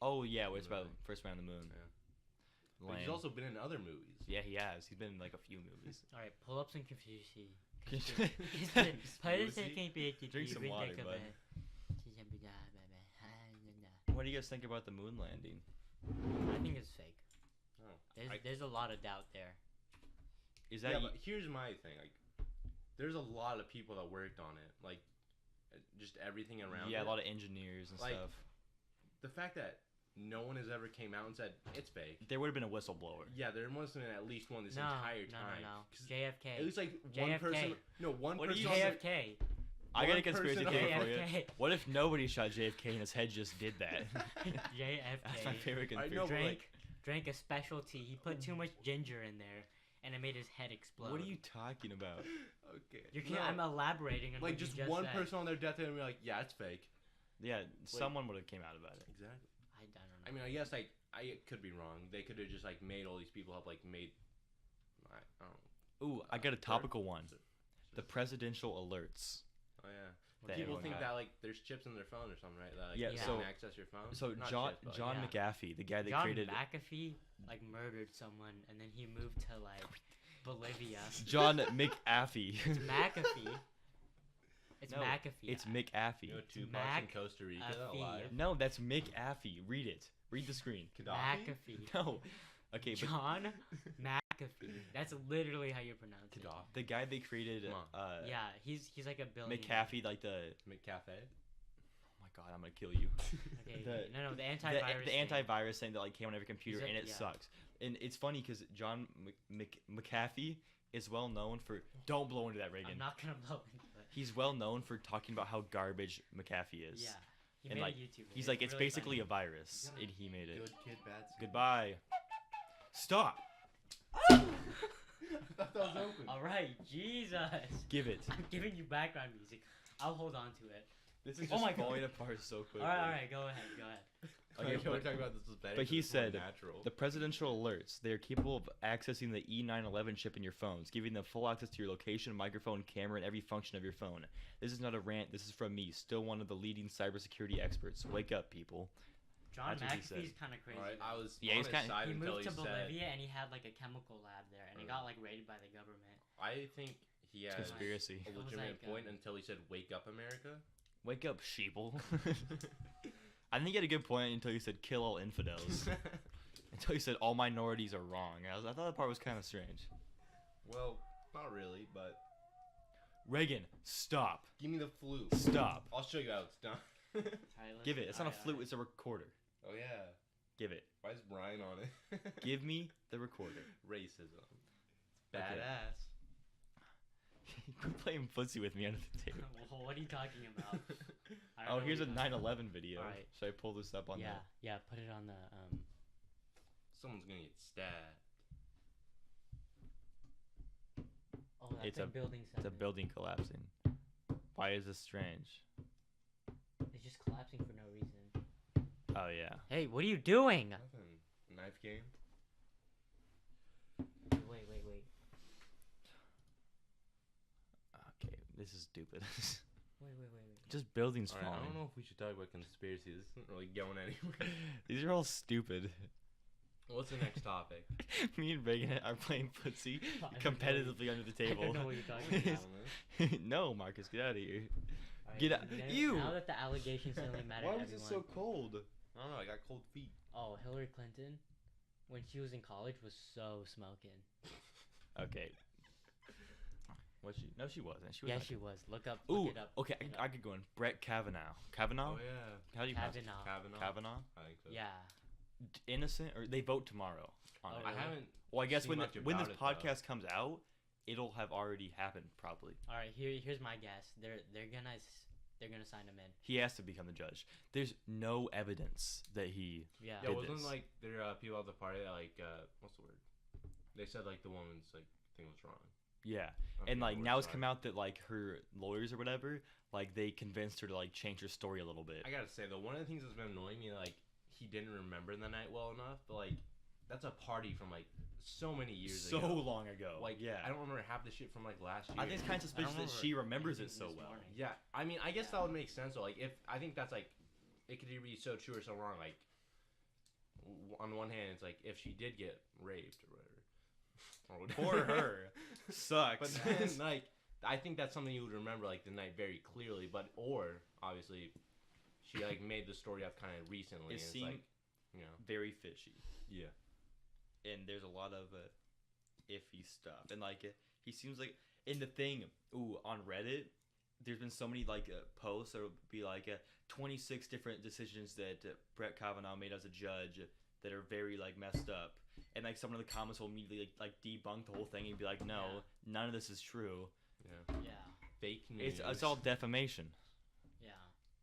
Oh yeah, it's about Movie. First Man on the Moon. Yeah. But Lame. he's also been in other movies. Yeah, he has. He's been in like a few movies. All right, pull up some conspiracy. Drink some water, bud. What do you guys think about the moon landing? I think it's fake. Oh. There's a lot of doubt there. Is Yeah, that but here's my thing. Like, there's a lot of people that worked on it. Like, just everything around. yeah, it. a lot of engineers and Like, stuff. The fact that no one has ever came out and said it's fake. There would have been a whistleblower. Yeah, there must have been at least one this entire time. No. 'Cause JFK. It was like one JFK. person. No, one What do person. you- on the- JFK. I got a one conspiracy person theory on- for you. JFK. What if nobody shot JFK and his head just did that? JFK. That's my favorite I conspiracy. know, but, Drank, drank a specialty. He put too much ginger in there, and it made his head explode. What are you talking about? Okay. I'm elaborating on Like what you just just one said. person on their deathbed and be like, yeah, it's fake. Yeah, someone would have came out about it. Exactly. I don't know. I mean, I guess like I could be wrong. They could have just like made all these people up, like made. I don't know. Ooh, I got a topical one. Just- The presidential alerts. Oh yeah. That People everyone think got. that like there's chips in their phone or something, right? That, like, Yeah, you so- can access your phone. So Not John chips, but, like, John yeah. McAfee, the guy that John created McAfee like murdered someone, and then he moved to like Bolivia. John McAfee. It's McAfee. It's No, McAfee. It's McAfee. You know, Tupac's in Mac- Costa Rica Affee. alive. No, that's McAfee. Read it. Read the screen. Gaddafi. McAfee. No. Okay, but John McAfee. That's literally how you pronounce it. Gaddafi. the guy they created Come Yeah, he's like a billionaire. McAfee, like the McCafe. oh my god, I'm gonna kill you. Okay, the- no, the the, antivirus. the thing. antivirus thing that like came on every computer He's a- and it yeah. sucks. And it's funny because John McAfee is well known for don't blow into that Reagan. I'm not gonna blow into it. He's well known for talking about how garbage McAfee is. Yeah, he And, made like, a YouTube. He's video. like, it's really basically funny. a virus, and he made it. Good kid, bad. Goodbye. Stop. I thought that was open. All right, Jesus. Give it. I'm giving you background music. I'll hold on to it. This is Oh just my God. falling apart so quickly. All right, go ahead, go ahead. Okay, we're but- talking about this is better. but he this is more said natural. The presidential alerts, they are capable of accessing the E911 chip in your phones, giving them full access to your location, microphone, camera, and every function of your phone. This is not a rant. This is from me, still one of the leading cybersecurity experts. Wake up, people. John That's what he McAfee's said. kind of crazy. All right, I was Yeah, on he's his kinda- side He until moved to he Bolivia said. and he had like a chemical lab there, and it got like raided by the government. I think he has Conspiracy. a It was legitimate like, point until he said, "Wake up, America." Wake up, sheeple. I think he had a good point until he said kill all infidels. Until he said all minorities are wrong. I thought that part was kind of strange. Well, not really, but Reagan, stop. give me the flute. Stop. I'll show you how it's done. All right, let's- Give it. It's not a all right, flute, all right. it's a recorder. Oh yeah. Give it. Why is Brian on it? Give me the recorder. Racism. Okay. Badass. Quit playing footsie with me under the table. Well, what are you talking about? I don't Oh, know here's a what you're talking 9/11 video. Alright. Should I pull this up on about. Yeah, put it on the Someone's gonna get stabbed. Oh, that's It's a a- building the? It's a seven. building collapsing. Why is this strange? It's just collapsing for no reason. Oh yeah. Hey, what are you doing? Nothing. Knife game. Wait. Okay, this is stupid. Wait. Just buildings All right, falling. I don't know if we should talk about conspiracy. This isn't really going anywhere. These are all stupid. What's the next topic? Me and Reagan are playing footsie I don't know. competitively under the table. I don't know what you're talking about. No, Marcus, get out of here. Alright, Get out- now- Ew. Now that the allegations only matter Why to was it everyone. so cold? I don't know. I got cold feet. Oh, Hillary Clinton, when she was in college, was so smoking. Okay. Was she? No, she wasn't. She was. Yeah, not- she was. Look Ooh. it up. Okay, Look it I up. could go in. Brett Kavanaugh. Kavanaugh? Oh yeah. How do you pronounce it? Kavanaugh. Kavanaugh. Kavanaugh? I think so. Yeah. Innocent, or they vote tomorrow on Oh, it. I really? haven't. Well, I guess seen when much when about this it, though. podcast comes out, it'll have already happened probably. All right. Here's my guess. They're gonna sign him in. He has to become the judge. There's no evidence that he. Yeah. Yeah, did wasn't this. like there people at the party that like what's the word? They said like the woman's like thing was wrong. Yeah, I and forget like the now word, it's come sorry. out that like her lawyers or whatever, like they convinced her to like change her story a little bit. I gotta say though, one of the things that's been annoying me, like he didn't remember the night well enough, but like that's a party from like so many years so ago. long ago. Like yeah, I don't remember half the shit from like last year. I think it's kind of suspicious that remember she remembers it anything so this well. morning. Yeah, I mean, I guess Yeah. that would make sense. Though. Like, if I think that's like, it could either be so true or so wrong. Like, on one hand, it's like if she did get raped or whatever, Poor her. Sucks. But then, like, I think that's something you would remember like the night very clearly. But or obviously, she like made the story up kind of recently. It and seemed it's like, you know, very fishy, yeah. and there's a lot of iffy stuff. And like he seems like in the thing. Ooh, on Reddit, there's been so many like posts that will be like 26 different decisions that Brett Kavanaugh made as a judge that are very like messed up, and like someone in the comments will immediately like debunk the whole thing and be like, no, none of this is true. Yeah. Yeah. Fake news. It's all defamation. Yeah.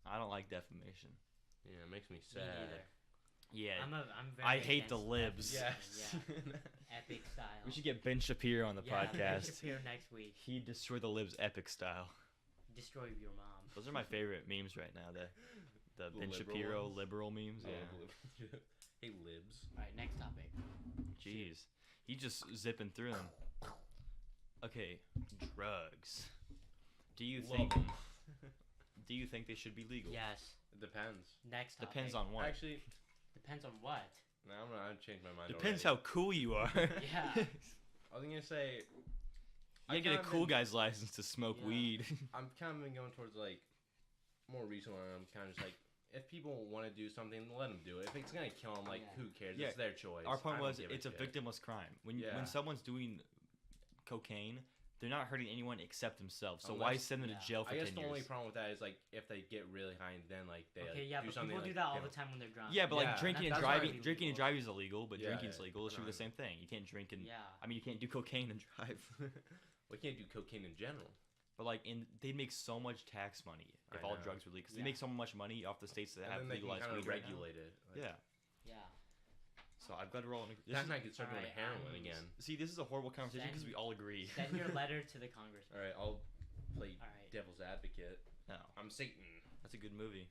I don't like defamation. Yeah, it makes me Me sad. neither. Yeah. I'm very I hate the against libs. defamation, Yes. Yeah. Epic style. We should get Ben Shapiro on the Ben podcast. Shapiro next week. He destroyed the libs epic style. Destroy your mom. Those are my favorite memes right now. The The Ben liberal Shapiro ones? liberal memes. Yeah. Oh, hey, libs. All right, next topic. Jeez. He just zipping through them. Okay, drugs. Do you think they should be legal? Yes. It depends. Next topic. Depends on what. Actually, Depends on what? no, I've changed my mind. Depends already. how cool you are. Yeah. I was gonna say. You get a kinda cool been- guy's license to smoke Yeah. weed. I'm kind of been going towards like more recent one. I'm kind of just like, if people want to do something, let them do it. If it's gonna kill them, like, Yeah. who cares? Yeah. It's their choice. Our point I don't was give it's a shit. victimless crime. When Yeah. someone's doing cocaine, they're not hurting anyone except themselves. So why Unless- send them yeah. to jail for I guess 10 the years? only problem with that is like if they get really high and then like they Okay, like, yeah, do but something people like do that all kill. the time when they're drunk. Yeah, but like Yeah, drinking and that's why driving, it's drinking and illegal. driving is illegal, but Yeah, drinking's yeah. legal. It should be the Right. same thing. You can't drink and Yeah. I mean, you can't do cocaine and drive. We can't do cocaine in general. But like, they'd make so much tax money if I all know. drugs were legal. Because Yeah. they make so much money off the states that And have then they can legalized kind weed of right now. regulate it. Like, Yeah. Yeah. So I'm glad we're all. That night could start doing Alright, heroin again. See, this is a horrible conversation because Send- we all agree. Send your letter to the Congress. All right, I'll play All right. devil's advocate. No, I'm Satan. that's a good movie.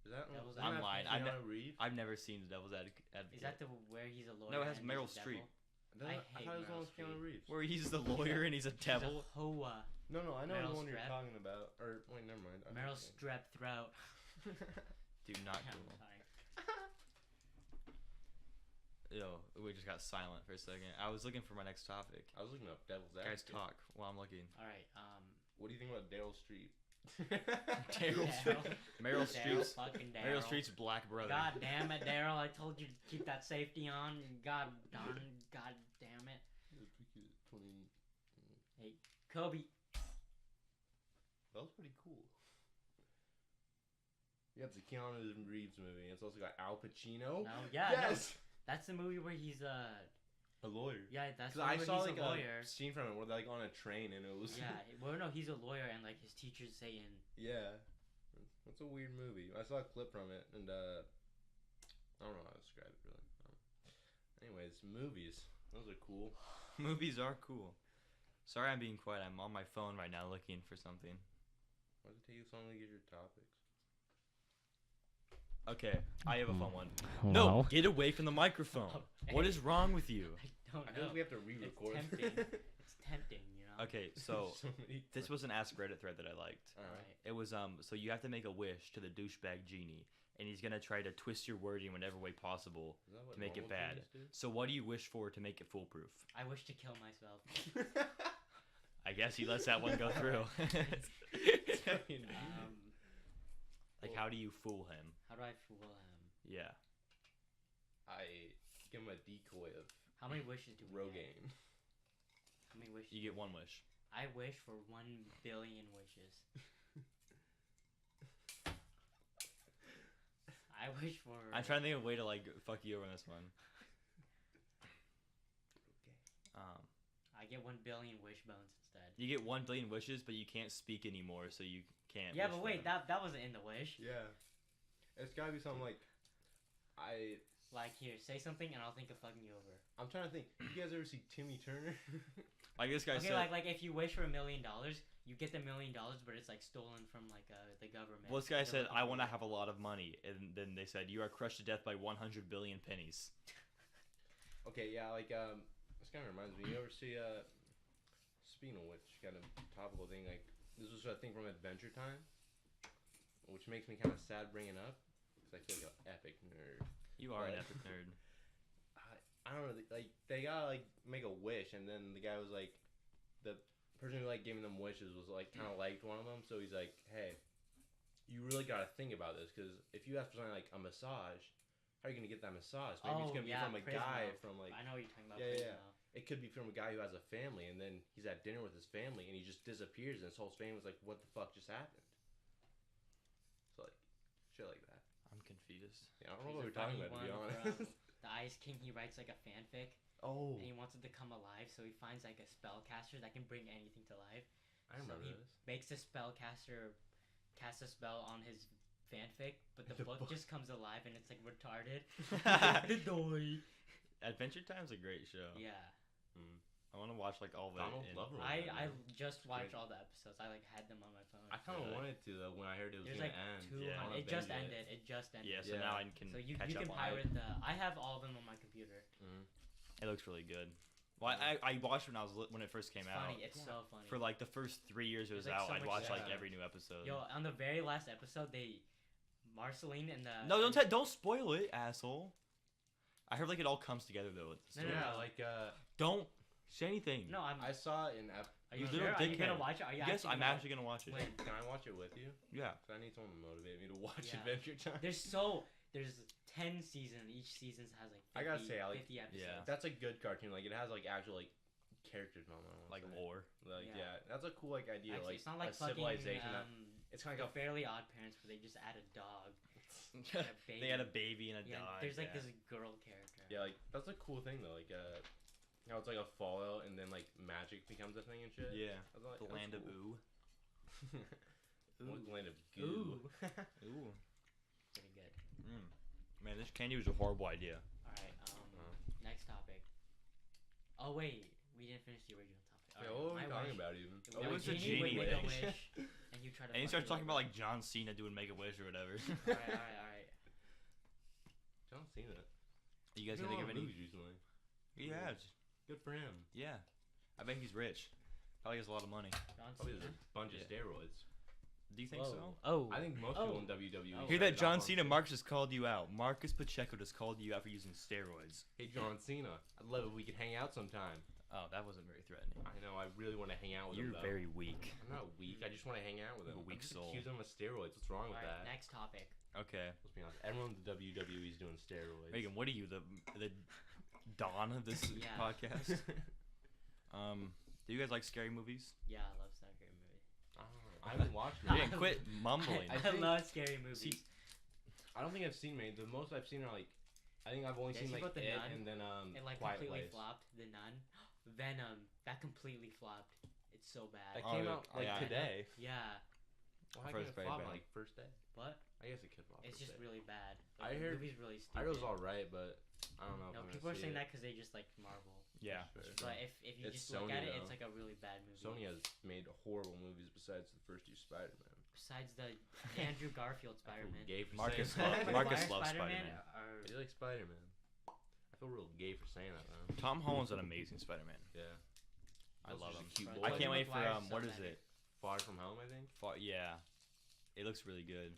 Is that? Devil's isn't that I'm lying. Keanu Reeves? I've never seen The Devil's Advocate. Is that the where he's a lawyer? No, it has and he's Meryl a devil? Streep. I hate thought it was one Meryl with Keanu Streep. Reeves. Where he's the lawyer and he's a devil. He's a hoa. No, I know Meryl the one you're Streep. talking about. Or wait, never mind. I Meryl think- Strep throat. Dude, not I'm cool. sorry. Yo, we just got silent for a second. I was looking for my next topic. I was looking up devil's Guys, advocate. talk while I'm looking. All right. What do you think about Daryl Streep? Daryl Streep. Meryl Daryl Streep's fucking Meryl Daryl. Streep's black brother. God damn it, Daryl! I told you to keep that safety on. God darn. God damn it, Kobe. That was pretty cool. Yeah, it's a Keanu Reeves movie. It's also got Al Pacino. No, yeah, Yes. no, that's the movie where he's A lawyer. yeah, that's the Because I one where saw he's like a lawyer. a scene from it where they're like on a train and it was Yeah, well, no, he's a lawyer and like his teacher's Satan. yeah. It's a weird movie. I saw a clip from it and I don't know how to describe it really. Anyways, movies. Those are cool. Movies are cool. Sorry, I'm being quiet. I'm on my phone right now looking for something. Why does it take you so long to get your topics? Okay, I have a fun one. Oh, No, get away from the microphone. What is wrong with you? I don't I feel know. like we have to re-record. It's tempting. It's tempting, you know. Okay, so So many this was an Ask Reddit thread that I liked. Alright. It was so you have to make a wish to the douchebag genie, and he's gonna try to twist your wording whatever way possible Is that what to make it normal bad. genies So what do you wish for to make it foolproof? I wish to kill myself. do? I guess he lets that one go through. Like, how do you fool him? How do I fool him? Yeah. I give him a decoy of How many wishes do we get? Rogaine. How many wishes? You get one wish. I wish for 1 billion wishes. I wish for. I'm trying to think of a way to like fuck you over on this one. I get 1 billion wishbones instead. You get 1 billion wishes, but you can't speak anymore, so you can't. Yeah, wish but for wait, them. that wasn't in the wish. Yeah. It's gotta be something like Like here, say something and I'll think of fucking you over. I'm trying to think. You guys ever see Timmy Turner? Like this guy Okay, said. like if you wish for $1 million, you get the $1 million, but it's like stolen from like the government. Well, this guy They're said, looking "I for want to it. have a lot of money," and then they said, "You are crushed to death by 100 billion pennies." Okay, yeah, like this kind of reminds me. You ever see speaking of which, kind of topical thing, like this was a thing from Adventure Time, which makes me kind of sad bringing up because I feel like an epic nerd. You are an But- epic nerd. I don't know, like they gotta like make a wish, and then the guy was like, the person who like giving them wishes was like kind of liked one of them, so he's like, hey, you really gotta think about this, because if you ask for something like a massage, how are you gonna get that massage? Maybe it's Oh, gonna yeah, be from a Prismo. guy from like I know what you're talking about. Yeah, Prismo. yeah. it could be from a guy who has a family, and then he's at dinner with his family, and he just disappears, and his whole family's like, "What the fuck just happened?" So like, shit like that. I'm confused. Yeah, I don't know There's what a we're talking funny about, to be one honest. from The Ice King. He writes like a fanfic, Oh, and he wants it to come alive, so he finds like a spellcaster that can bring anything to life. I remember so he this. makes a spellcaster cast a spell on his fanfic, but the The book book. just comes alive and it's like retarded. Adventure Time's a great show. Yeah. I want to watch like all of Donald it. Glover. I just watched all the episodes. I like had them on my phone. I kind of Really? wanted to though when I heard it was There's gonna like end. 200. Yeah. I wanna It just binge ended. It just ended. Yeah, so Yeah. now I can So you catch can up on pirate it. I have all of them on my computer. It looks really good. Well, I watched it when it first came It's out. funny. It's so funny. For like the first 3 years it was There's, like, out, so I'd much watch like stuff. every new episode. Yo, on the very last episode, Marceline and the No, don't spoil it, asshole. I heard like it all comes together though. With the No, story. no, Yeah, like Don't say anything. No, I saw it in. Are you You sure? little Are you gonna dickhead. watch it? Are you Yes, I'm gonna actually gonna watch it. When? Can I watch it with you? Yeah. Cause I need someone to motivate me to watch Yeah. Adventure Time. There's 10 seasons. Each season has like 50, I gotta say, I like- 50 episodes. Yeah. That's a good cartoon. Like it has like actual like characters on it. Like lore. Like Yeah. yeah, that's a cool like idea. Actually, like it's not like a fucking civilization. That, it's kind the of like Fairly Odd Parents where they just add a dog. They had a baby and a Yeah, dog. there's like yeah. this girl character. yeah, like that's a cool thing though. Like how it's like a fallout and then like magic becomes a thing and shit. Yeah. That's like, The that's land of cool. Ooh. What land of goo? Ooh. Pretty good. Man, this candy was a horrible idea. All right. Oh. Next topic. Oh wait, we didn't finish the original topic. Yeah, Alright, what were we my talking wish. about even? Oh, It my was a genie would genie make a wish. wish, and you try to. And he starts fuck talking him about over. like John Cena doing Make a Wish or whatever. All right. John Cena. You guys He's can think been of on any? movies recently. He has. Good for him. Yeah. I bet he's rich. Probably has a lot of money. John Probably Cena? has a bunch of Yeah. steroids. Do you think Whoa. so? Oh. I think most people in WWE. Oh. Hear started that, John off on Cena? steroids. Marcus just called you out. Marcus Pacheco just called you out for using steroids. Hey John Cena, I'd love if we could hang out sometime. Oh, that wasn't very threatening. I know, I really want to hang out with You're him though. very weak. I'm not weak. I just want to hang out with You him. have a weak I'm just soul. accusing him of steroids. What's wrong with Alright, that? next topic. Okay. Let's be honest. Everyone in the WWE is doing steroids. Reagan, what are you, the Dawn of this Yeah. podcast? Do you guys like scary movies? Yeah, I love scary movies. I haven't watched it. Reagan, quit mumbling. I think- love scary movies. See, I don't think I've seen many. The most I've seen are like, I think I've only Did seen you like put The It Nun? and then It like Quiet completely Place. flopped. The Nun, Venom, that completely flopped. It's so bad. That Oh, came yeah. out like Yeah. today. Yeah, Well, how I've heard can it's it very flop bad. like first day? but I guess it could flop. it's first just day. really bad. I the heard- movie's really I stupid. heard it was alright, but I don't know. No, if I'm people are gonna see saying it. that because they just like Marvel. yeah. Sure. But if you It's just look Sony, at it, though. it's like a really bad movie. Sony has made horrible movies besides the first two Spider-Man. Besides the Andrew Garfield I feel Spider-Man. gay for Marcus saying that. Lo- Marcus Maguire loves Spider-Man Spider-Man. are- I do like Spider-Man. I feel real gay for saying that though. Tom Holland's an amazing Spider-Man. Yeah. I Also love just him. a cute Bro, boy. I Tobey can't wait for Maguire's so what is epic. it? Far From Home, I think. Yeah, it looks really good.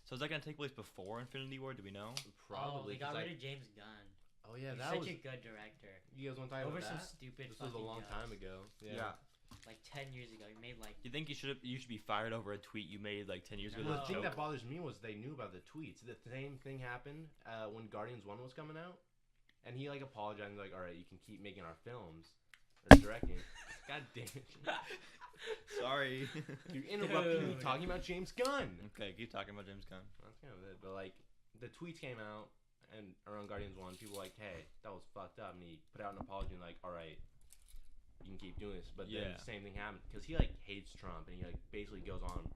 So is that gonna take place before Infinity War? Do we know? Oh, they Probably. got 'cause rid of James Gunn. Oh yeah, He's that such was. a good director. You guys want to talk Over about some that? stupid. This was a fucking long jobs. time ago. Yeah. Like 10 years ago, he made like. You think you should be fired over a tweet you made like 10 years ago? No. Well, that's the a thing joke? that bothers me was they knew about the tweets. The same thing happened when Guardians 1 was coming out. And he, like, apologized and was like, alright, you can keep making our films. Or directing. God damn it. Sorry. You interrupted me Dude. talking about James Gunn. Okay, keep talking about James Gunn. That's kind of it. But, like, the tweets came out and around Guardians 1. People were like, hey, that was fucked up. And he put out an apology and, like, alright, you can keep doing this. But then Yeah. the same thing happened. Because he, like, hates Trump. And he, like, basically goes on.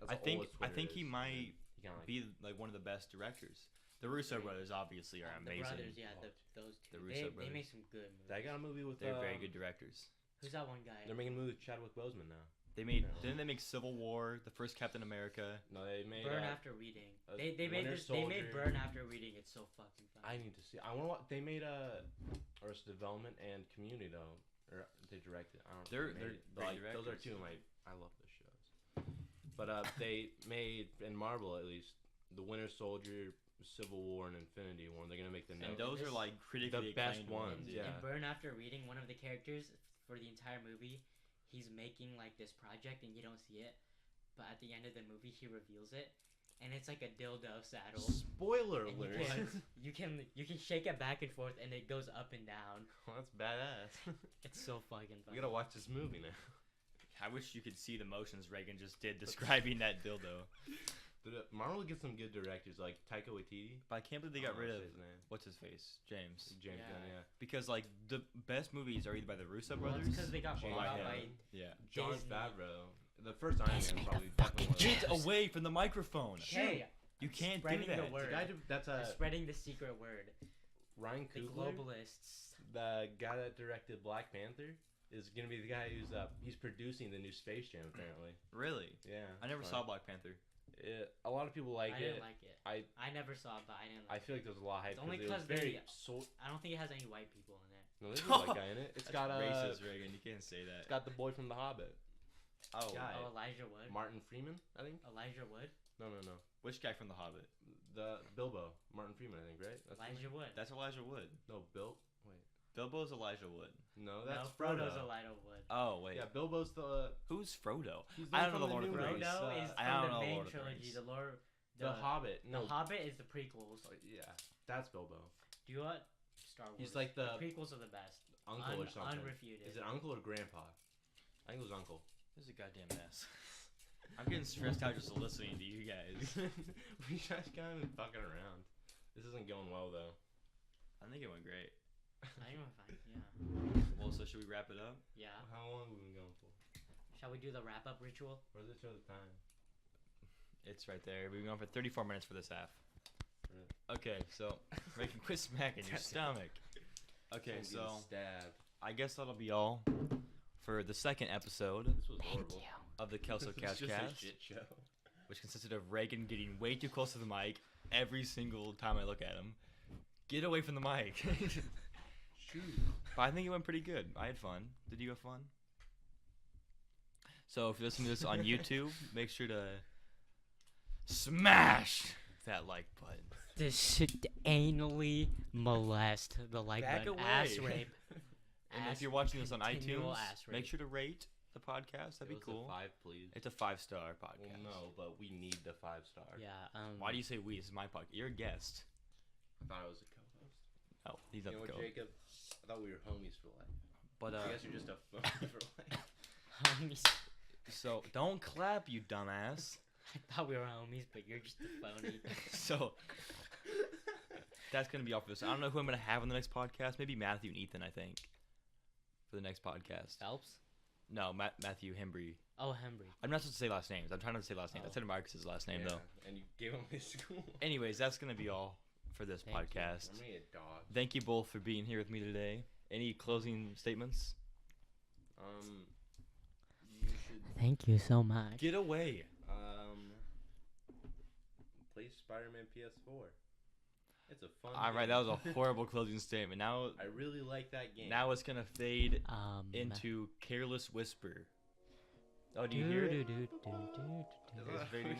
That's I how think old his Twitter he is, and might he kinda, like, be like one of the best directors. The Russo brothers obviously are The amazing. brothers, yeah, those two. The Russo They brothers. make some good movies. They got a movie with They're very good directors. Who's that one guy? They're making a movie with Chadwick Boseman now. They made Yeah. didn't they make Civil War, the first Captain America? No, they made Burn After Reading. uh, They made Winter this. They made Soldier. Burn After Reading. It's so fucking fun. I need to see. I want to watch. They made Arrested Development and Community though, or they directed. I don't know. They're- if they they're made it, but, great like, those are directors. two of my. I love those shows. But they made in Marvel at least the Winter Soldier, Civil War, and Infinity War. They're gonna make the And next. those are this- like critically the best acclaimed ones, In- yeah. In Burn After Reading, one of the characters for the entire movie, he's making like this project and you don't see it, but at the end of the movie he reveals it, and it's like a dildo saddle. Spoiler And alert. you can shake it back and forth, and it goes up and down. Well, that's badass. It's so fucking We funny. gotta watch this movie now. I wish you could see the motions Reagan just did describing that dildo. Marvel gets some good directors like Taika Waititi. But I can't believe they I got don't rid know of his name. what's his face, James. James Yeah. Gunn, yeah. Because like the best movies are either by the Russo Well, brothers. it's because they got James bought out Gunn. by Yeah. John Disney. Favreau. The first Iron Man Disney, probably the definitely fucking was. Get Yes. away from the microphone. Hey, You can't do spreading that. the word. The guy that's they're spreading the secret word. Ryan The Coogler, globalists. the guy that directed Black Panther, is gonna be the guy who's he's producing the new Space Jam apparently. Really? Yeah. I never fun. saw Black Panther. A lot of people like I it. didn't like it. I never saw it, but I didn't I like feel like there's a lot of hype. It's only it was 'cause they- very I don't think it has any white people in it. No, there's a white guy in it. It's That's got racist, Reagan. You can't say that. It's got the boy from The Hobbit. Oh, guy. Oh, Elijah Wood. Martin Freeman, I think. Elijah Wood. No. which guy from The Hobbit? The Bilbo, Martin Freeman, I think, right? That's the Elijah name? Wood. That's Elijah Wood. No, Bill. Wait. Bilbo's Elijah Wood. No, that's no, Frodo. Frodo's Elijah Wood. Oh wait. Yeah, Bilbo's the. Who's Frodo? He's I don't from know the Lord of new the Rings. ones, Frodo is I from don't the know main Lord of the trilogy. Rings. The Lord. The Hobbit. The No. Hobbit is the prequels. Yeah, that's Bilbo. Do you what? Star Wars. He's like the prequels are the best. uncle or something. Unrefuted. Is it uncle or grandpa? I think it was uncle. This is a goddamn mess. I'm getting stressed out just listening to you guys. We just kind of been fucking around. This isn't going well though. I think it went great. I think we're fine. Yeah. Well, so should we wrap it up? Yeah. How long have we been going for? Shall we do the wrap up ritual? Where's it show the time? It's right there. We've been going for 34 minutes for this half. Really? Okay, so Reagan, quit smacking your stomach. Okay, I'm so getting stabbed. I guess that'll be all for the second episode This was horrible. of the Kelso This is just a CouchCast, shit show. which consisted of Reagan getting way too close to the mic every single time I look at him. Get away from the mic. Shoot. But I think it went pretty good. I had fun. Did you have fun? So if you're listening to this on YouTube, make sure to smash that like button. This should anally molest the like Back button. away. Ass rape. And if Ass- you're watching this on continual iTunes, ass rape. make sure to rate the podcast. That'd be Give us cool. A 5, please. It's a 5-star podcast. Well, no, but we need the 5-star. Yeah. Why do you say we? This is my podcast. You're a guest. I thought I was a co-host. Oh, he's You not know the what, go. Jacob? I thought we were homies for life. But I guess you're just a phony for life. homies? so don't clap, you dumbass. I thought we were homies, but you're just a phony. So that's gonna be all for this. I don't know who I'm gonna have on the next podcast. Maybe Matthew and Ethan. I think for the next podcast. Phelps? No, Matthew Hembry. Oh, Hembry. I'm not supposed to say last names. I'm trying not to say last names. I Oh. said Marcus's last name though. And you gave him his school. Anyways, that's gonna be all for this Thank you. podcast. I'm gonna get dog. Thank you both for being here with me today. Any closing statements? You should Thank you so much. Get away. play Spider-Man PS4. It's a fun. All right, game. that was a horrible closing statement. Now, I really like that game. now it's gonna fade Into into Careless Whisper. Oh, do you hear it? It's fading in.